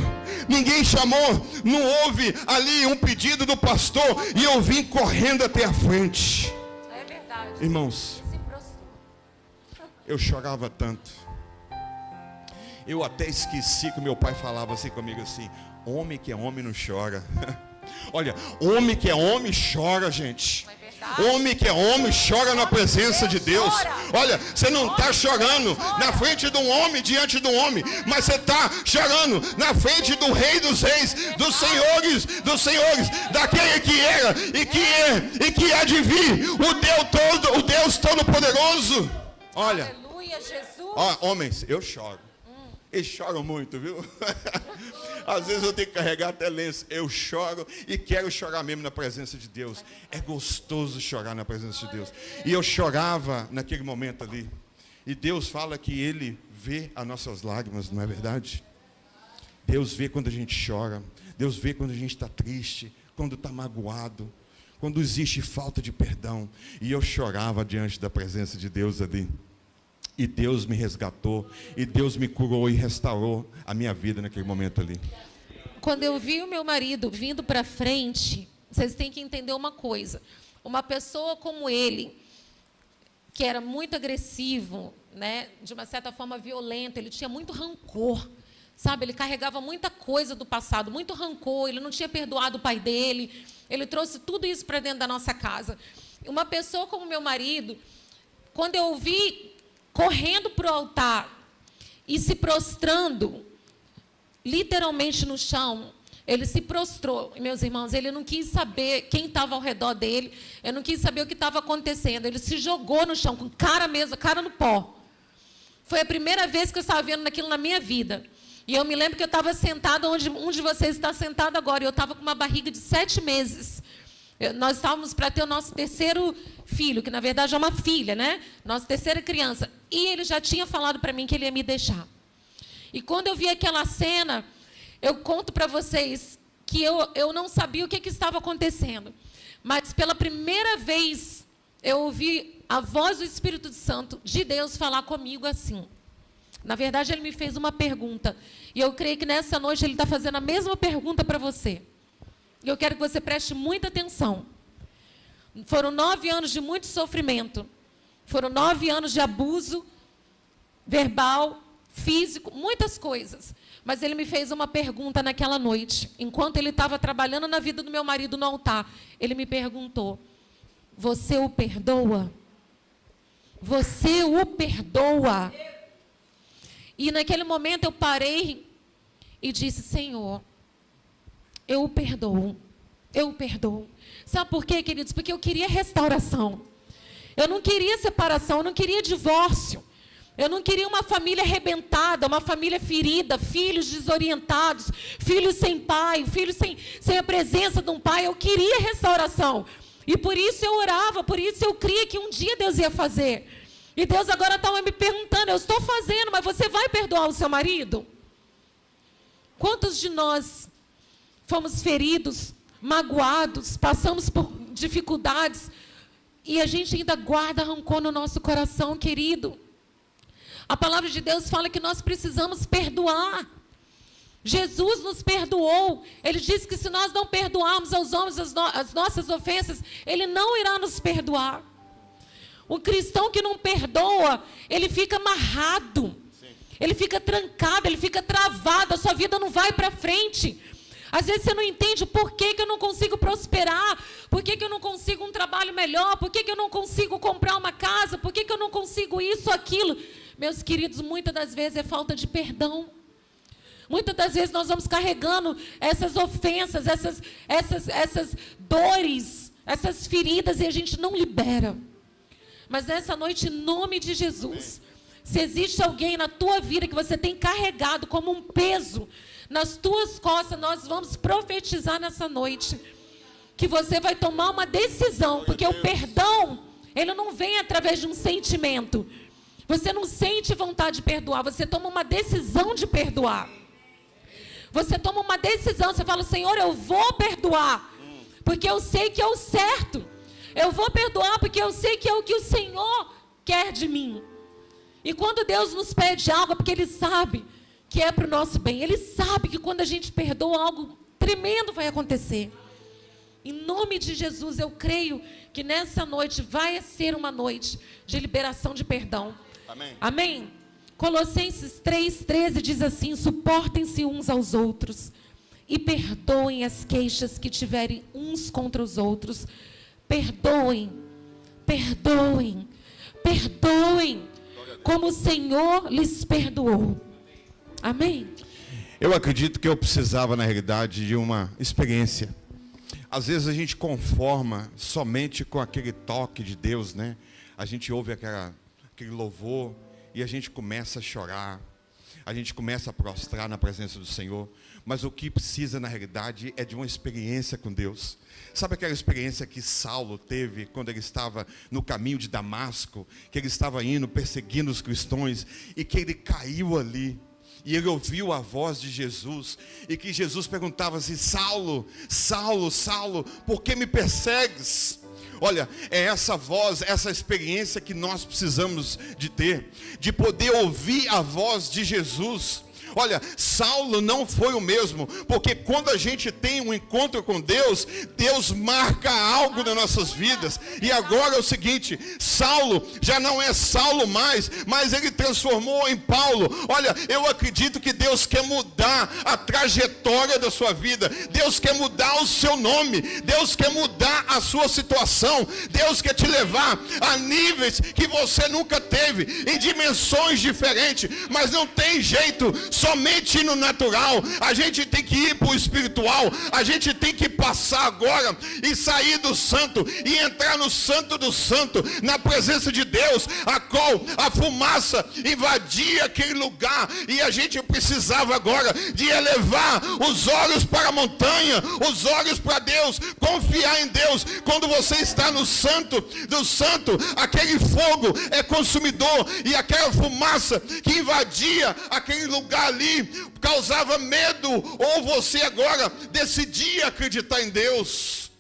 Ninguém chamou, não houve ali um pedido do pastor, e eu vim correndo até a frente. É verdade. Irmãos, eu chorava tanto. Eu até esqueci que meu pai falava assim comigo assim: Homem que é homem não chora. Olha, homem que é homem chora, gente. Homem que é homem chora na presença de Deus. Olha, você não está chorando na frente de um homem, diante de um homem, mas você está chorando na frente do Rei dos Reis, dos Senhores, daquele que era e que é e que há de vir, o Deus Todo-Poderoso. Olha, Aleluia, Jesus. ó, homens, eu choro. Eles choram muito, viu? Às vezes eu tenho que carregar até lenço. Eu choro e quero chorar mesmo na presença de Deus. É gostoso chorar na presença de Deus. E eu chorava naquele momento ali. E Deus fala que Ele vê as nossas lágrimas, não é verdade? Deus vê quando a gente chora. Deus vê quando a gente está triste, quando está magoado, quando existe falta de perdão. E eu chorava diante da presença de Deus ali. E Deus me resgatou, e Deus me curou e restaurou a minha vida naquele momento ali. Quando eu vi o meu marido vindo para frente, vocês têm que entender uma coisa. Uma pessoa como ele, que era muito agressivo, né, de uma certa forma violento, ele tinha muito rancor, sabe? Ele carregava muita coisa do passado, muito rancor, ele não tinha perdoado o pai dele, ele trouxe tudo isso para dentro da nossa casa. Uma pessoa como meu marido, quando eu vi correndo para o altar e se prostrando, literalmente no chão, ele se prostrou. Meus irmãos, ele não quis saber quem estava ao redor dele, ele não quis saber o que estava acontecendo, ele se jogou no chão, com cara mesmo, cara no pó. Foi a primeira vez que eu estava vendo aquilo na minha vida. E eu me lembro que eu estava sentada onde um de vocês está sentado agora, e eu estava com uma barriga de 7 meses. Nós estávamos para ter o nosso terceiro filho, que na verdade é uma filha, né? Nossa terceira criança. E ele já tinha falado para mim que ele ia me deixar. E quando eu vi aquela cena, eu conto para vocês que eu não sabia o que estava acontecendo. Mas pela primeira vez, eu ouvi a voz do Espírito Santo de Deus falar comigo assim. Na verdade, ele me fez uma pergunta. E eu creio que nessa noite ele está fazendo a mesma pergunta para você. E eu quero que você preste muita atenção. Foram 9 anos de muito sofrimento. Foram 9 anos de abuso verbal, físico, muitas coisas. Mas ele me fez uma pergunta naquela noite. Enquanto ele estava trabalhando na vida do meu marido no altar, ele me perguntou: você o perdoa? Você o perdoa? E naquele momento eu parei e disse: Senhor, eu o perdoo. Eu o perdoo. Sabe por quê, queridos? Porque eu queria restauração. Eu não queria separação, eu não queria divórcio. Eu não queria uma família arrebentada, uma família ferida, filhos desorientados, filhos sem pai, filhos sem a presença de um pai. Eu queria restauração. E por isso eu orava, por isso eu cria que um dia Deus ia fazer. E Deus agora estava me perguntando: eu estou fazendo, mas você vai perdoar o seu marido? Quantos de nós fomos feridos, magoados, passamos por dificuldades e a gente ainda guarda rancor no nosso coração, querido? A palavra de Deus fala que nós precisamos perdoar. Jesus nos perdoou. Ele disse que se nós não perdoarmos aos homens as nossas ofensas, Ele não irá nos perdoar. O cristão que não perdoa, ele fica amarrado. Sim. Ele fica trancado, ele fica travado, a sua vida não vai para frente. Às vezes você não entende por que eu não consigo prosperar, por que eu não consigo um trabalho melhor, por que eu não consigo comprar uma casa, por que eu não consigo isso, aquilo. Meus queridos, muitas das vezes é falta de perdão. Muitas das vezes nós vamos carregando essas ofensas, essas dores, essas feridas, e a gente não libera. Mas nessa noite, em nome de Jesus, se existe alguém na tua vida que você tem carregado como um peso nas tuas costas, nós vamos profetizar nessa noite que você vai tomar uma decisão, porque o perdão, ele não vem através de um sentimento. Você não sente vontade de perdoar, você toma uma decisão de perdoar. Você toma uma decisão, você fala: Senhor, eu vou perdoar, porque eu sei que é o certo. Eu vou perdoar porque eu sei que é o que o Senhor quer de mim. E quando Deus nos pede algo, é porque Ele sabe que é para o nosso bem. Ele sabe que quando a gente perdoa, algo tremendo vai acontecer. Em nome de Jesus, eu creio que nessa noite vai ser uma noite de liberação de perdão. Amém. Amém? Colossenses 3,13 diz assim: suportem-se uns aos outros e perdoem as queixas que tiverem uns contra os outros. Perdoem, perdoem, perdoem, como o Senhor lhes perdoou. Amém? Eu acredito que eu precisava, na realidade, de uma experiência. Às vezes a gente conforma somente com aquele toque de Deus, né? A gente ouve aquele louvor e a gente começa a chorar. A gente começa a prostrar na presença do Senhor. Mas o que precisa, na realidade, é de uma experiência com Deus. Sabe aquela experiência que Saulo teve quando ele estava no caminho de Damasco? Que ele estava indo, perseguindo os cristãos, e que ele caiu ali. E ele ouviu a voz de Jesus, e que Jesus perguntava assim: Saulo, Saulo, Saulo, por que me persegues? Olha, é essa voz, essa experiência que nós precisamos de ter, de poder ouvir a voz de Jesus. Olha, Saulo não foi o mesmo, porque quando a gente tem um encontro com Deus, Deus marca algo nas nossas vidas. E agora é o seguinte, Saulo já não é Saulo mais, mas ele transformou em Paulo. Olha, eu acredito que Deus quer mudar a trajetória da sua vida. Deus quer mudar o seu nome. Deus quer mudar a sua situação. Deus quer te levar a níveis que você nunca teve, em dimensões diferentes. Mas não tem jeito, somente no natural. A gente tem que ir para o espiritual. A gente tem que passar agora e sair do santo e entrar no santo do santo, na presença de Deus, a qual a fumaça invadia aquele lugar, e a gente precisava agora de elevar os olhos para a montanha, os olhos para Deus, confiar em Deus. Quando você está no santo do santo, aquele fogo é consumidor, e aquela fumaça que invadia aquele lugar ali causava medo, ou você agora decidia acreditar em Deus.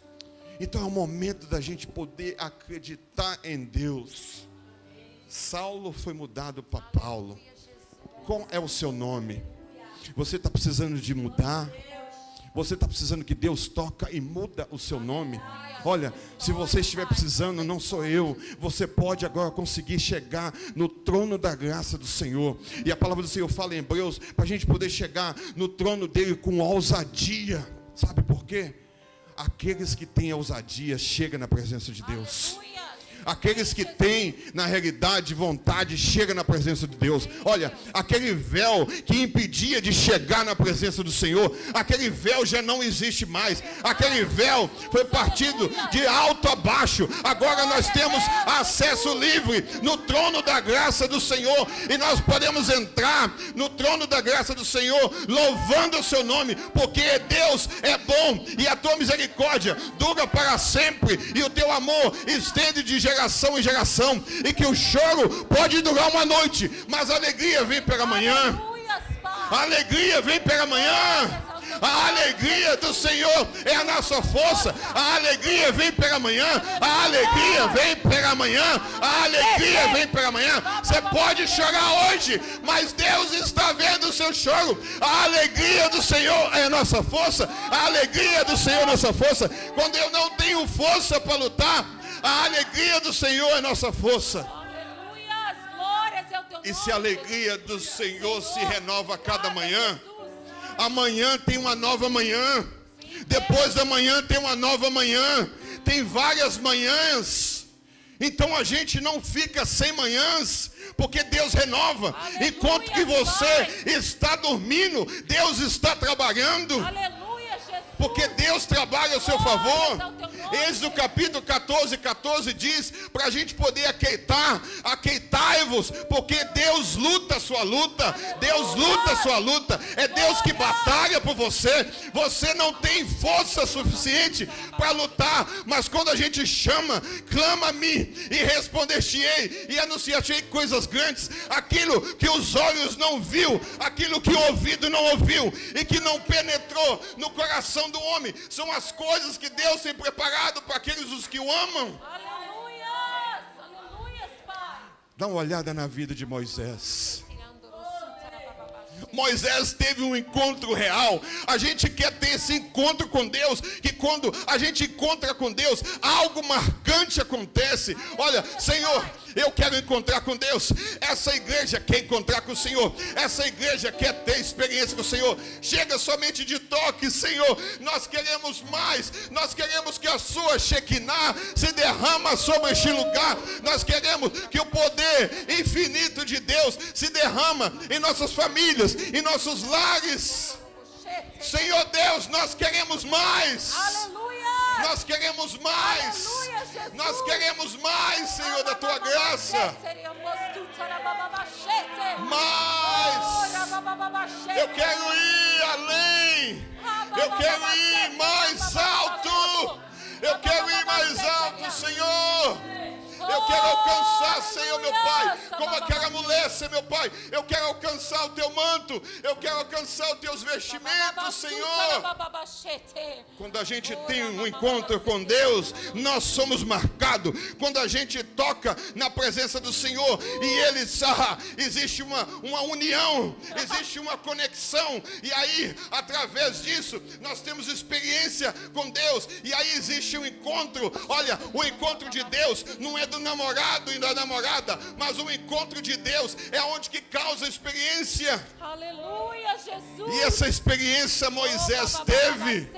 Então é o momento da gente poder acreditar em Deus. Saulo foi mudado para Paulo. Qual é o seu nome? Você está precisando de mudar? Você está precisando que Deus toca e muda o seu nome? Olha, se você estiver precisando, não sou eu. Você pode agora conseguir chegar no trono da graça do Senhor. E a palavra do Senhor fala em Hebreus, para a gente poder chegar no trono dele com ousadia. Sabe por quê? Aqueles que têm ousadia chegam na presença de Deus. Aqueles que têm, na realidade, vontade, chegam na presença de Deus. Olha, aquele véu que impedia de chegar na presença do Senhor, aquele véu já não existe mais. Aquele véu foi partido de alto a baixo. Agora nós temos acesso livre no trono da graça do Senhor. E nós podemos entrar no trono da graça do Senhor, louvando o seu nome, porque Deus é bom e a tua misericórdia dura para sempre, e o teu amor estende de geração em geração, e que o choro pode durar uma noite, mas a alegria vem pela manhã. A alegria vem pela manhã. A alegria do Senhor é a nossa força. A alegria vem pela manhã. A alegria vem pela manhã. A alegria vem pela manhã. Você pode chorar hoje, mas Deus está vendo o seu choro. A alegria do Senhor é a nossa força. A alegria do Senhor é a nossa força. Quando eu não tenho força para lutar, a alegria do Senhor é nossa força. E se a alegria do Senhor se renova a cada manhã, amanhã tem uma nova manhã, depois da manhã tem uma nova manhã, tem várias manhãs. Então a gente não fica sem manhãs, porque Deus renova. Aleluia, enquanto que você está dormindo, Deus está trabalhando. Aleluia, Jesus. Porque Deus trabalha ao seu favor. Êxodo capítulo 14 diz para a gente poder aqueitai-vos, porque Deus luta a sua luta. Deus luta a sua luta. É Deus que batalha por você. Você não tem força suficiente para lutar, mas quando a gente chama, clama a mim e responder-te-ei e anunciar-te-ei coisas grandes, aquilo que os olhos não viu, aquilo que o ouvido não ouviu e que não penetrou no coração do homem, são as coisas que Deus tem preparado para aqueles os que o amam. Aleluia, aleluia, Pai. Dá uma olhada na vida de Moisés. Moisés teve um encontro real. A gente quer ter esse encontro com Deus, que quando a gente encontra com Deus, algo marcante acontece. Olha, Senhor, eu quero encontrar com Deus. Essa igreja quer encontrar com o Senhor. Essa igreja quer ter experiência com o Senhor. Chega somente de toque, Senhor. Nós queremos mais. Nós queremos que a sua Shekinah se derrama sobre este lugar. Nós queremos que o poder infinito de Deus se derrama em nossas famílias, em nossos lares. Senhor Deus, nós queremos mais. Aleluia. Nós queremos mais. Aleluia, Jesus. Nós queremos mais, Senhor, da tua graça. Mais. Eu quero ir além. Eu quero ir mais alto. Eu quero ir mais alto, Senhor. Eu quero alcançar, Senhor, meu Pai, como aquela mulher, Senhor, meu Pai. Eu quero alcançar o teu manto. Eu quero alcançar os teus vestimentos, Senhor. Quando a gente tem um encontro com Deus, nós somos marcados. Quando a gente toca na presença do Senhor e Ele existe uma união, existe uma conexão. E aí, através disso, nós temos experiência com Deus. E aí existe um encontro. Olha, o encontro de Deus não é do namorado e da namorada, mas o encontro de Deus é onde que causa experiência. Aleluia, Jesus. E essa experiência Moisés teve.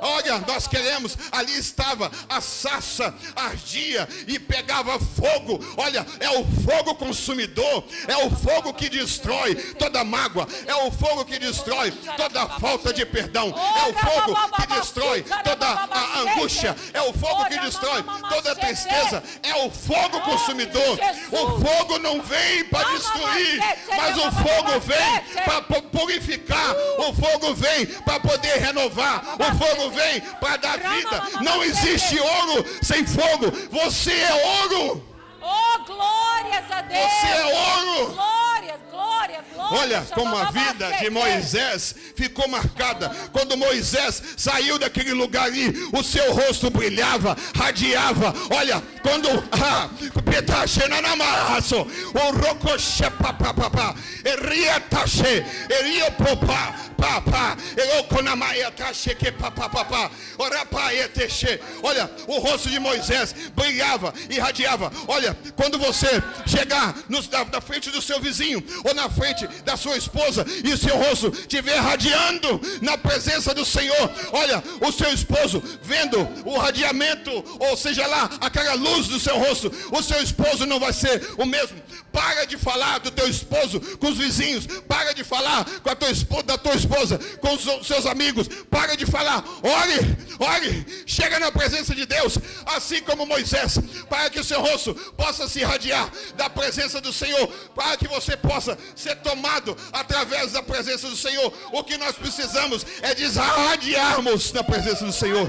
Olha, nós queremos, ali estava a sarça, ardia e pegava fogo. Olha, é o fogo consumidor, é o fogo que destrói toda mágoa, é o fogo que destrói toda falta de perdão, é o fogo que destrói toda a angústia, é o fogo que destrói toda a tristeza, é o fogo consumidor. O fogo não vem para destruir, mas o fogo vem para purificar, o fogo vem para poder renovar, o fogo vem para dar vida. Não existe ouro sem fogo. Você é ouro. Oh, glórias a Deus. Você é ouro. Glória, glória, glória. Olha como a vida de Moisés ficou marcada. Quando Moisés saiu daquele lugar ali, o seu rosto brilhava, radiava. Olha, quando olha, o rosto de Moisés brilhava e radiava. Olha, quando você chegar na frente do seu vizinho ou na frente da sua esposa e o seu rosto estiver radiando na presença do Senhor, olha, o seu esposo vendo o radiamento, ou seja lá, aquela luz do seu rosto, o seu esposo não vai ser o mesmo. Para de falar do teu esposo com os vizinhos, para de falar com a tua esposa, da tua esposa com os seus amigos, para de falar. Ore, chega na presença de Deus, assim como Moisés, para que o seu rosto possa se irradiar da presença do Senhor, para que você possa ser tomado através da presença do Senhor. O que nós precisamos é de irradiarmos na presença do Senhor.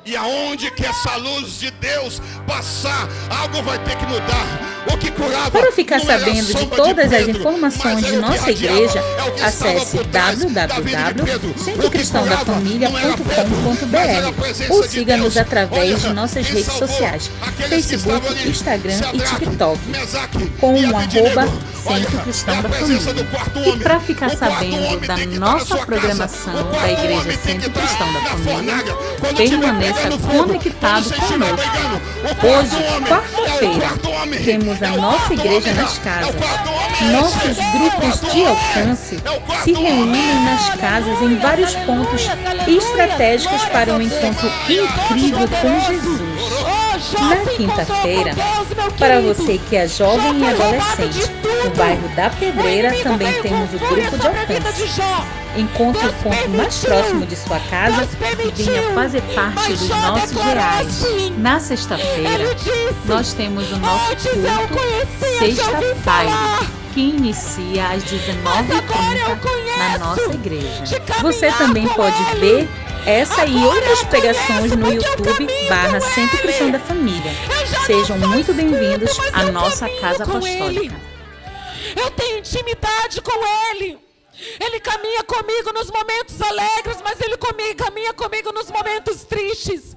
E aonde que essa luz de Deus passar, algo vai ter que mudar. O que curava Para ficar não era a sabendo de sombra todas as Pedro, informações mas de era o que nossa irradiava, igreja, é o que estava acesse por trás da vida de Pedro. O que curava não era Pedro, mas era a www.centrocristãodafamilia.com.br presença ou de siga-nos Deus. através de Olha, nossas quem redes salvou sociais, aqueles que estavam Facebook, ali, Instagram e Sadraque, TikTok, Mesaque com e o Abednego. arroba Olha, Centro é Cristão a da presença Família. do quarto E homem. para ficar O quarto sabendo homem da tem que estar na nossa sua casa. programação O da quarto Igreja homem tem que Centro estar Cristão da na Família, fornalha. Quando tiver permaneça pegando fogo, conectado quando você estiver conosco. brigando, o quarto Hoje, homem é o quarta-feira, quarto homem. temos a É o nossa quarto igreja homem. nas É o casas. quarto homem. Nossos É o grupos quarto de homem. alcance É o quarto se homem. reúnem nas casas em vários pontos estratégicos para um encontro incrível com Jesus. Na quinta-feira, para você que é jovem e adolescente, no bairro da Pedreira também temos o grupo de alcance. Encontre o ponto mais próximo de sua casa e venha fazer parte dos nossos reais. Na sexta-feira, nós temos o nosso culto Sexta Pai, que inicia às 19h30 na nossa igreja. Você também pode ver essa e outras pregações no YouTube /Centro Cristão da Família. Sejam muito bem-vindos à nossa casa apostólica. Eu tenho intimidade com Ele. Ele caminha comigo nos momentos alegres, mas Ele caminha comigo nos momentos tristes.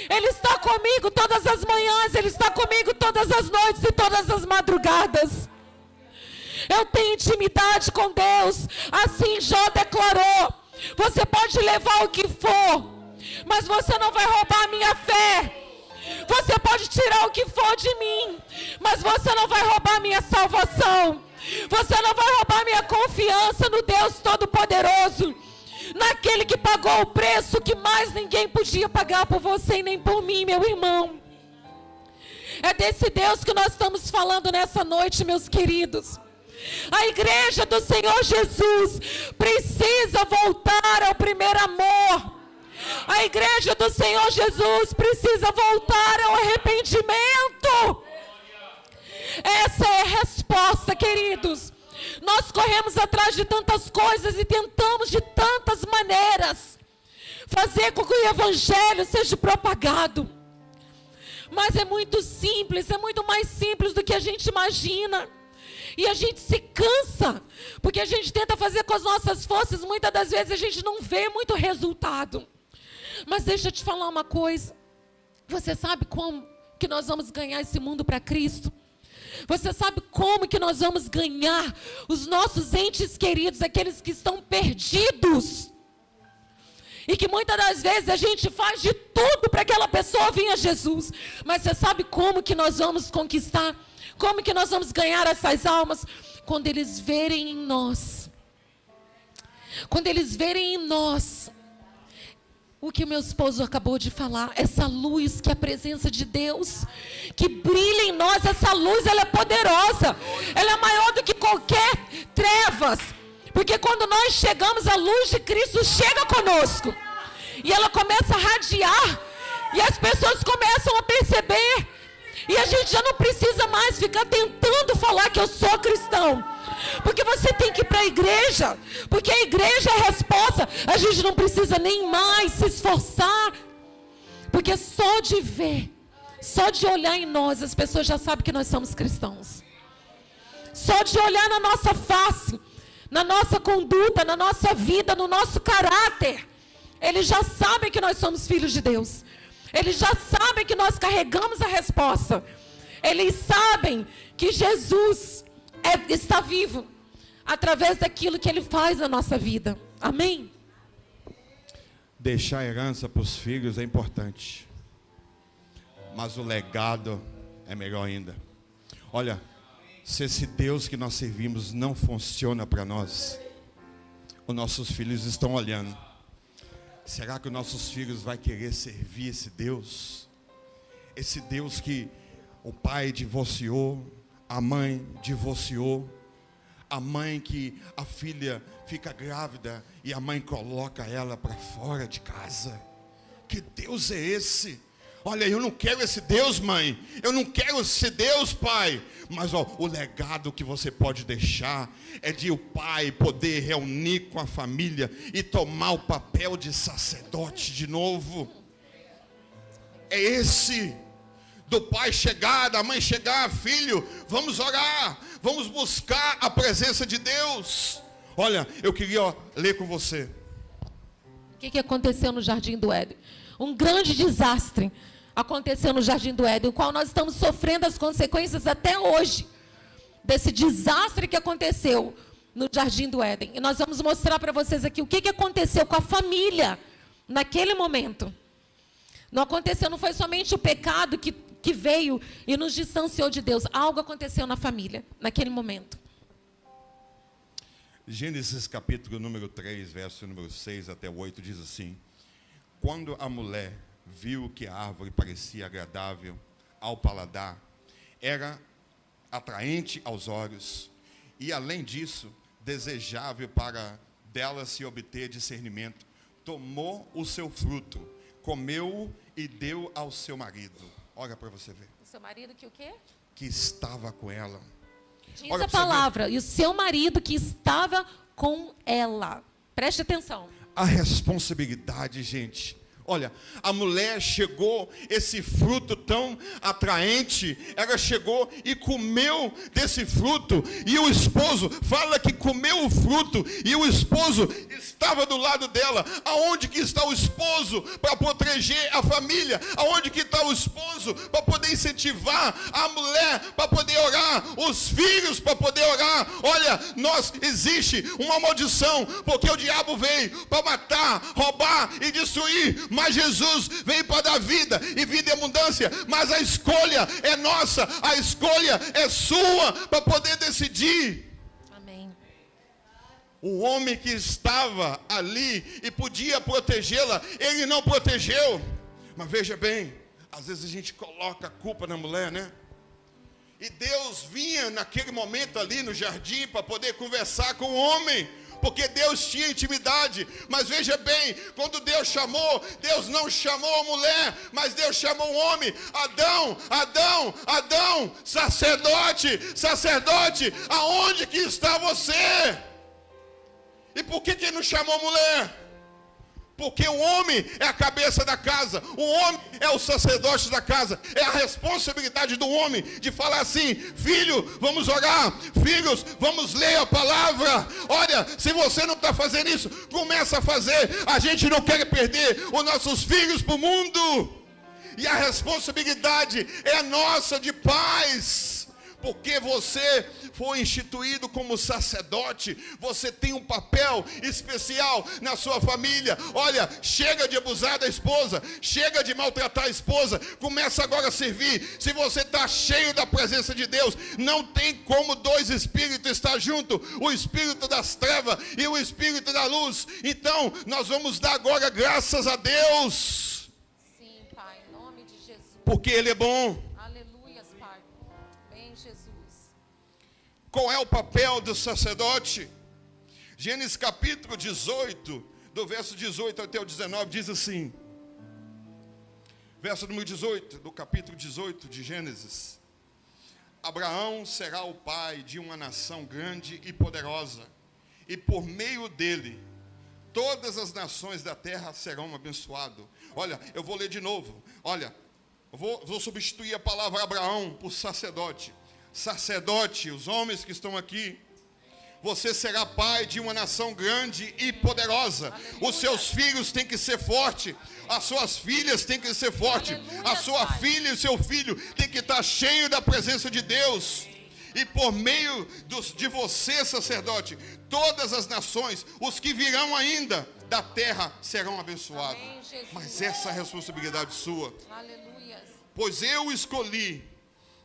Ele está comigo todas as manhãs, Ele está comigo todas as noites e todas as madrugadas. Eu tenho intimidade com Deus. Assim Jó declarou. Você pode levar o que for, mas você não vai roubar a minha fé. Você pode tirar o que for de mim, mas você não vai roubar a minha salvação. Você não vai roubar a minha confiança no Deus Todo-Poderoso, naquele que pagou o preço que mais ninguém podia pagar por você e nem por mim, meu irmão. É desse Deus que nós estamos falando nessa noite, meus queridos. A igreja do Senhor Jesus precisa voltar ao primeiro amor. A igreja do Senhor Jesus precisa voltar ao arrependimento. Essa é a resposta, queridos. Nós corremos atrás de tantas coisas e tentamos de tantas maneiras fazer com que o evangelho seja propagado. Mas é muito simples, é muito mais simples do que a gente imagina. E a gente se cansa, porque a gente tenta fazer com as nossas forças, muitas das vezes a gente não vê muito resultado. Mas deixa eu te falar uma coisa. Você sabe como que nós vamos ganhar esse mundo para Cristo? Você sabe como que nós vamos ganhar os nossos entes queridos, aqueles que estão perdidos? E que muitas das vezes a gente faz de tudo para aquela pessoa vir a Jesus. Mas você sabe como que nós vamos conquistar? Como que nós vamos ganhar essas almas? Quando eles verem em nós. Quando eles verem em nós o que o meu esposo acabou de falar, essa luz que é a presença de Deus, que brilha em nós. Essa luz, ela é poderosa, ela é maior do que qualquer trevas, porque quando nós chegamos, a luz de Cristo chega conosco, e ela começa a radiar, e as pessoas começam a perceber, e a gente já não precisa mais ficar tentando falar que eu sou cristão, porque você tem que ir para a igreja, porque a igreja é a resposta. A gente não precisa nem mais se esforçar, porque só de ver, só de olhar em nós, as pessoas já sabem que nós somos cristãos. Só de olhar na nossa face, na nossa conduta, na nossa vida, no nosso caráter, eles já sabem que nós somos filhos de Deus. Eles já sabem que nós carregamos a resposta. Eles sabem que Jesus está vivo através daquilo que Ele faz na nossa vida. Amém? Deixar herança para os filhos é importante, mas o legado é melhor ainda. Olha, se esse Deus que nós servimos não funciona para nós, os nossos filhos estão olhando. Será que os nossos filhos vão querer servir esse Deus? Esse Deus que o pai divorciou, a mãe divorciou, a mãe que a filha fica grávida e a mãe coloca ela para fora de casa. Que Deus é esse? Olha, eu não quero esse Deus, mãe. Eu não quero esse Deus, pai. Mas o legado que você pode deixar é de o pai poder reunir com a família e tomar o papel de sacerdote de novo. É esse. Do pai chegar, da mãe chegar, filho, vamos orar, vamos buscar a presença de Deus. Olha, eu queria ler com você. O que aconteceu no Jardim do Éden? Um grande desastre aconteceu no Jardim do Éden, o qual nós estamos sofrendo as consequências até hoje, desse desastre que aconteceu no Jardim do Éden. E nós vamos mostrar para vocês aqui o que aconteceu com a família naquele momento. Não aconteceu, não foi somente o pecado que veio e nos distanciou de Deus. Algo aconteceu na família, naquele momento. Gênesis capítulo número 3, verso número 6 até 8, diz assim: quando a mulher viu que a árvore parecia agradável ao paladar, era atraente aos olhos, e além disso, desejável para dela se obter discernimento, tomou o seu fruto, comeu-o e deu ao seu marido. Olha para você ver. O seu marido que o quê? Que estava com ela. Diz a palavra, e o seu marido que estava com ela. Preste atenção. A responsabilidade, gente. Olha, a mulher chegou, esse fruto tão atraente, ela chegou e comeu desse fruto, e o esposo fala que comeu o fruto, e o esposo estava do lado dela. Aonde que está o esposo para proteger a família? Aonde que está o esposo para poder incentivar a mulher, para poder orar, os filhos para poder orar? Olha, existe uma maldição, porque o diabo veio para matar, roubar e destruir, mas Jesus veio para dar vida, e vida em abundância. Mas a escolha é nossa, a escolha é sua, para poder decidir. Amém. O homem que estava ali e podia protegê-la, ele não protegeu. Mas veja bem, às vezes a gente coloca a culpa na mulher, né? E Deus vinha naquele momento ali no jardim para poder conversar com o homem, porque Deus tinha intimidade. Mas veja bem, quando Deus chamou, Deus não chamou a mulher, mas Deus chamou o homem. Adão, Adão, Adão, sacerdote, sacerdote, aonde que está você? E por que ele não chamou a mulher? Porque o homem é a cabeça da casa, o homem é o sacerdote da casa. É a responsabilidade do homem de falar assim: filho, vamos orar, filhos, vamos ler a palavra. Olha, se você não está fazendo isso, começa a fazer. A gente não quer perder os nossos filhos para o mundo, e a responsabilidade é nossa de pais, porque você foi instituído como sacerdote. Você tem um papel especial na sua família. Olha, chega de abusar da esposa, chega de maltratar a esposa, começa agora a servir. Se você está cheio da presença de Deus, não tem como dois espíritos estar juntos, o espírito das trevas e o espírito da luz. Então nós vamos dar agora graças a Deus. Sim, Pai, em nome de Jesus. Porque Ele é bom. Aleluias, Pai. Bem, Jesus. Qual é o papel do sacerdote? Gênesis capítulo 18, do verso 18 até o 19, diz assim. Verso número 18, do capítulo 18 de Gênesis. Abraão será o pai de uma nação grande e poderosa, e por meio dele, todas as nações da terra serão abençoadas. Olha, eu vou ler de novo. Olha, eu vou substituir a palavra Abraão por sacerdote. Sacerdote, os homens que estão aqui, você será pai de uma nação grande e poderosa. Aleluia. Os seus filhos têm que ser fortes, as suas filhas têm que ser fortes. Aleluia, a sua pai. Filha e o seu filho tem que estar cheio da presença de Deus. E por meio de você, sacerdote, todas as nações, os que virão ainda da terra, serão abençoados. Amém, mas essa é a responsabilidade sua. Aleluia. Pois eu escolhi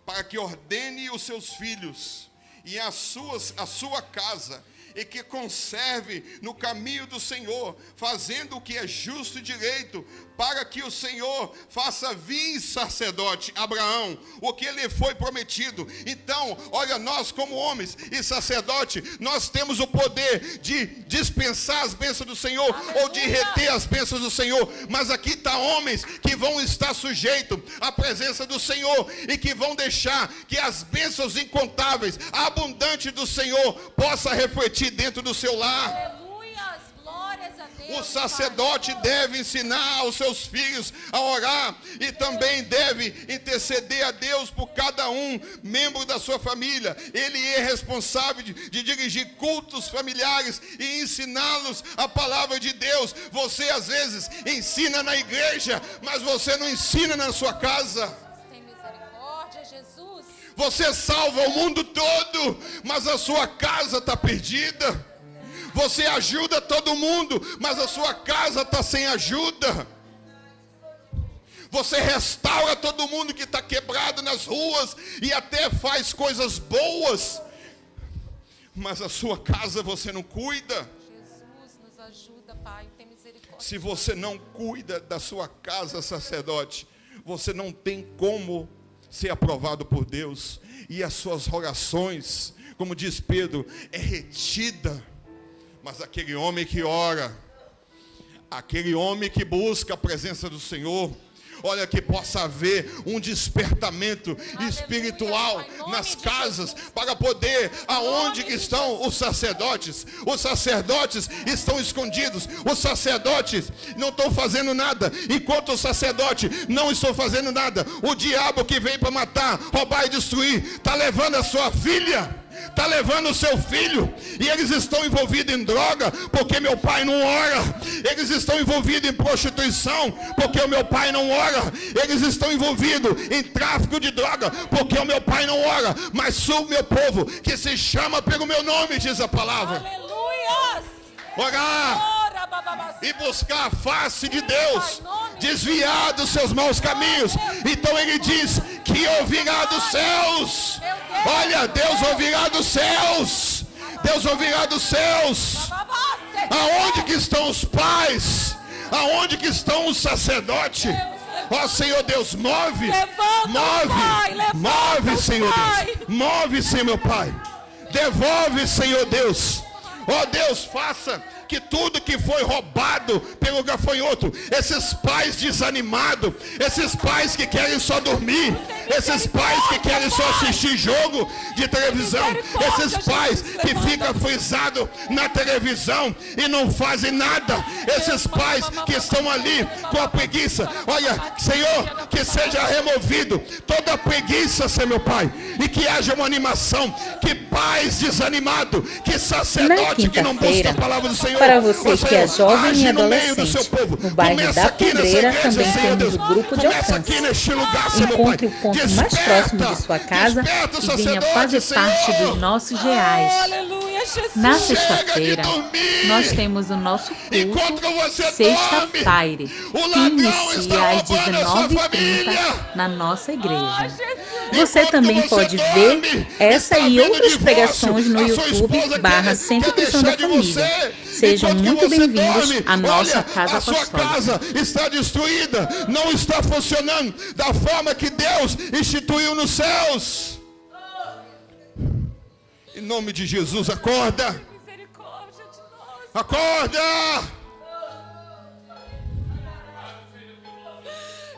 para que ordene os seus filhos e a sua casa, e que conserve no caminho do Senhor, fazendo o que é justo e direito, para que o Senhor faça vir sacerdote Abraão o que lhe foi prometido. Então, olha, nós como homens e sacerdote, nós temos o poder de dispensar as bênçãos do Senhor, aleluia, ou de reter as bênçãos do Senhor. Mas aqui está homens que vão estar sujeitos à presença do Senhor, e que vão deixar que as bênçãos incontáveis, abundantes do Senhor, possa refletir dentro do seu lar. Aleluia, glórias a Deus. O sacerdote deve ensinar os seus filhos a orar, e também deve interceder a Deus por cada um membro da sua família. Ele é responsável de dirigir cultos familiares e ensiná-los a palavra de Deus. Você às vezes ensina na igreja, mas você não ensina na sua casa. Tem misericórdia, Jesus. Você salva o mundo todo, mas a sua casa está perdida. Você ajuda todo mundo, mas a sua casa está sem ajuda. Você restaura todo mundo que está quebrado nas ruas e até faz coisas boas, mas a sua casa você não cuida. Jesus, nos ajuda, Pai, tem misericórdia. Se você não cuida da sua casa, sacerdote, você não tem como ser aprovado por Deus, e as suas orações, como diz Pedro, é retida. Mas aquele homem que ora, aquele homem que busca a presença do Senhor, olha, que possa haver um despertamento espiritual nas casas, para poder, aonde que estão os sacerdotes? Os sacerdotes estão escondidos, os sacerdotes não estão fazendo nada. Enquanto o sacerdote não estão fazendo nada, o diabo que vem para matar, roubar e destruir, está levando a sua filha, está levando o seu filho, e eles estão envolvidos em droga, porque meu pai não ora. Eles estão envolvidos em prostituição, porque o meu pai não ora. Eles estão envolvidos em tráfico de droga, porque o meu pai não ora. Mas sou o meu povo, que se chama pelo meu nome, diz a palavra. Aleluia! Orar e buscar a face de Deus, desviar dos seus maus caminhos. Então ele diz que ouvirá dos céus. Olha, Deus ouvirá dos céus. Deus ouvirá dos céus. Aonde que estão os pais? Aonde que estão os sacerdotes? Ó Senhor Deus, move, Senhor Deus, move, Senhor meu Pai, devolve, Senhor Deus. Ó Deus, faça que tudo que foi roubado pelo gafanhoto, esses pais desanimados, esses pais que querem só dormir, esses pais que querem só assistir jogo de televisão, esses pais que ficam frisados na televisão e não fazem nada, esses pais que estão ali com a preguiça, olha, Senhor, que seja removido toda a preguiça, Senhor meu Pai, e que haja uma animação, que pais desanimados, que sacerdote que não busca a palavra do Senhor. Para você que é jovem e adolescente, no bairro da Pedreira também temos o grupo de alcance. Encontre o ponto mais próximo de sua casa e venha fazer parte dos nossos reais. Na sexta-feira, nós temos o nosso culto Sexta-feira, que inicia às 19h30 na nossa igreja. Você também pode ver essa e outras pregações no YouTube/Centro Cristão da Família. Sejam muito bem-vindos à nossa casa apostólica. A sua casa está destruída, não está funcionando da forma que Deus instituiu nos céus. Em nome de Jesus, acorda. Acorda.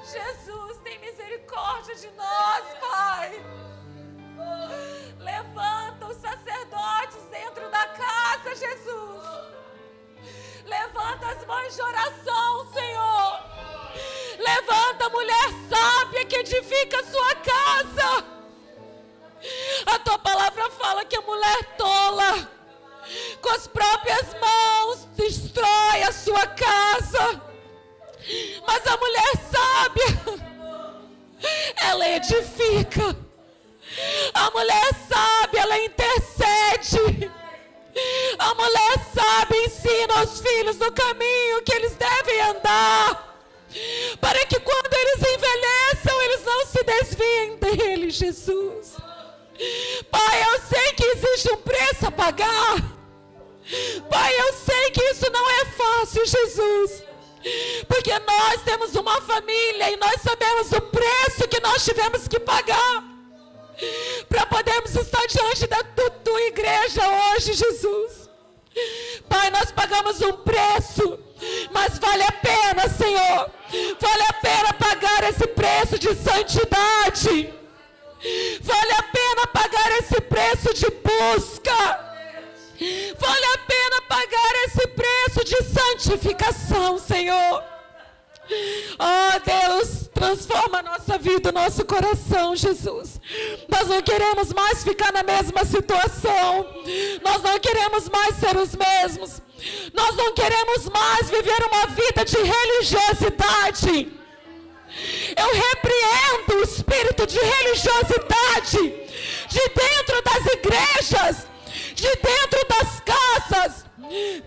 Jesus, tem misericórdia de nós, Pai. Levanta os sacerdotes dentro da casa, Jesus. Levanta as mães de oração, Senhor. Levanta a mulher sábia que edifica a sua casa. A tua palavra fala que a mulher tola, com as próprias mãos, destrói a sua casa. Mas a mulher sábia, ela edifica. A mulher sábia, ela intercede. A mulher sábia ensina os filhos no caminho que eles devem andar, para que quando eles envelheçam, eles não se desviem dele, Jesus. Pai, eu sei que existe um preço a pagar. Pai, eu sei que isso não é fácil, Jesus, porque nós temos uma família e nós sabemos o preço que nós tivemos que pagar para podermos estar diante da tua igreja hoje, Jesus. Pai, nós pagamos um preço, mas vale a pena, Senhor. Vale a pena pagar esse preço de santidade. Vale a pena pagar esse preço de busca. Vale a pena pagar esse preço de santificação, Senhor. Oh Deus, transforma a nossa vida, o nosso coração, Jesus. Nós não queremos mais ficar na mesma situação. Nós não queremos mais ser os mesmos. Nós não queremos mais viver uma vida de religiosidade. Eu repreendo o espírito de religiosidade de dentro das igrejas, de dentro das casas,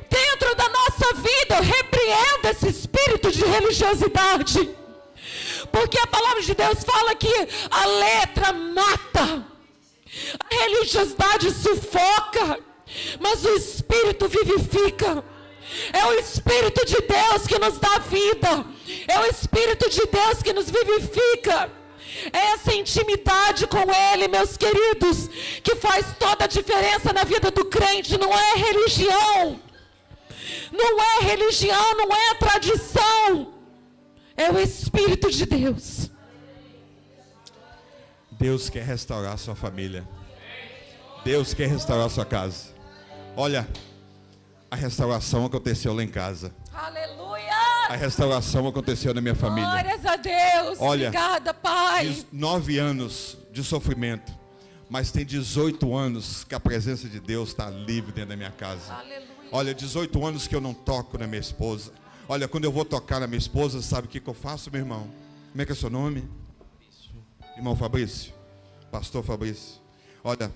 dentro da nossa vida. Eu repreendo esse espírito de religiosidade, porque a palavra de Deus fala que a letra mata, a religiosidade sufoca, mas o Espírito vivifica. É o Espírito de Deus que nos dá vida, é o Espírito de Deus que nos vivifica. É essa intimidade com Ele, meus queridos, que faz toda a diferença na vida do crente. Não é religião, não é religião, não é tradição. É o Espírito de Deus. Deus quer restaurar a sua família. Deus quer restaurar a sua casa. Olha, a restauração aconteceu lá em casa. Aleluia! A restauração aconteceu na minha família. Glórias a Deus. Olha, Obrigada, Pai. 9 anos de sofrimento, mas tem 18 anos que a presença de Deus está livre dentro da minha casa. Aleluia. Olha, 18 anos que eu não toco na minha esposa. Olha, quando eu vou tocar na minha esposa, sabe o que eu faço, meu irmão? Como é que é seu nome? Irmão Fabrício. Pastor Fabrício. Olha,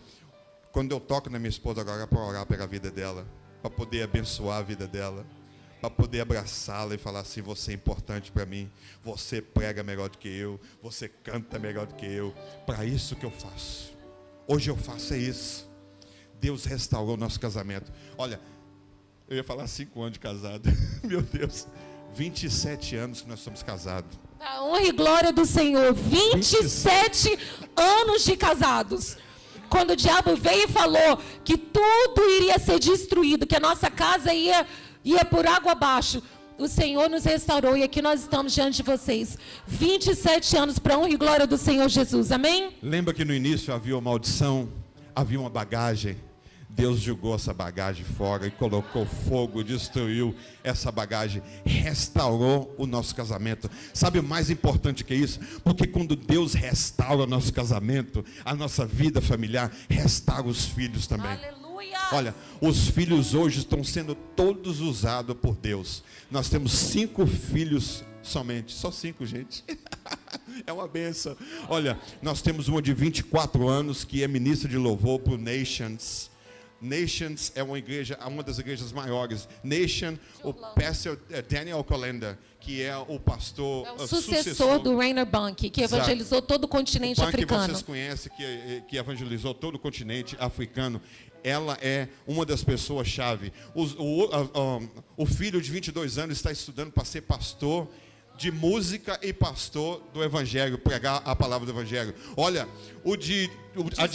quando eu toco na minha esposa agora é para orar pela vida dela, para poder abençoar a vida dela, para poder abraçá-la e falar assim: você é importante para mim, você prega melhor do que eu, você canta melhor do que eu. Para isso que eu faço. Hoje eu faço isso. Deus restaurou o nosso casamento. Olha, eu ia falar 5 anos de casado. Meu Deus, 27 anos que nós somos casados. A honra e glória do Senhor. 27 anos de casados. Quando o diabo veio e falou que tudo iria ser destruído, que a nossa casa ia por água abaixo, o Senhor nos restaurou e aqui nós estamos diante de vocês. 27 anos para a honra e glória do Senhor Jesus. Amém? Lembra que no início havia uma maldição, havia uma bagagem. Deus jogou essa bagagem fora e colocou fogo, destruiu essa bagagem, restaurou o nosso casamento. Sabe o mais importante que isso? Porque quando Deus restaura o nosso casamento, a nossa vida familiar, restaura os filhos também. Aleluia. Olha, os filhos hoje estão sendo todos usados por Deus. Nós temos 5 filhos somente, só 5, gente. É uma benção. Olha, nós temos uma de 24 anos que é ministra de louvor para o Nations. Nations é uma igreja, uma das igrejas maiores. Nation, o pastor Daniel Colenda, que é o pastor É o sucessor do Rainer Bank, que evangelizou todo o continente africano. Que vocês conhecem, que evangelizou todo o continente africano. Ela é uma das pessoas-chave. O filho de 22 anos está estudando para ser pastor de música e pastor do evangelho, pregar a palavra do evangelho. Olha, a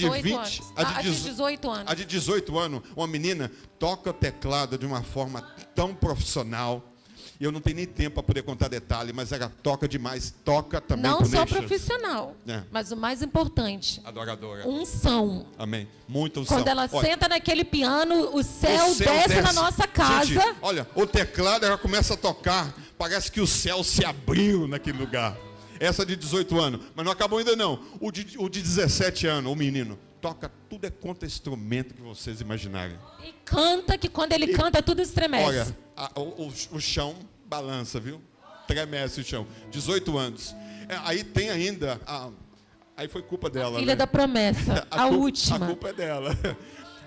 de 18 anos, uma menina toca o teclado de uma forma tão profissional. E eu não tenho nem tempo para poder contar detalhe, mas ela toca demais, toca também. Não só profissional, mas o mais importante, adoradora. Unção. Amém. Muita unção. Quando ela senta naquele piano, o céu desce na nossa casa. Gente, olha, o teclado, ela começa a tocar, parece que o céu se abriu naquele lugar. Essa de 18 anos, mas não acabou ainda não. O de 17 anos, o menino, toca tudo quanto é instrumento que vocês imaginarem. E canta, que quando ele canta, tudo estremece. Olha, o chão balança, viu? Tremece o chão. 18 anos. Aí tem ainda, aí foi culpa dela, filha da promessa, a última. A culpa é dela.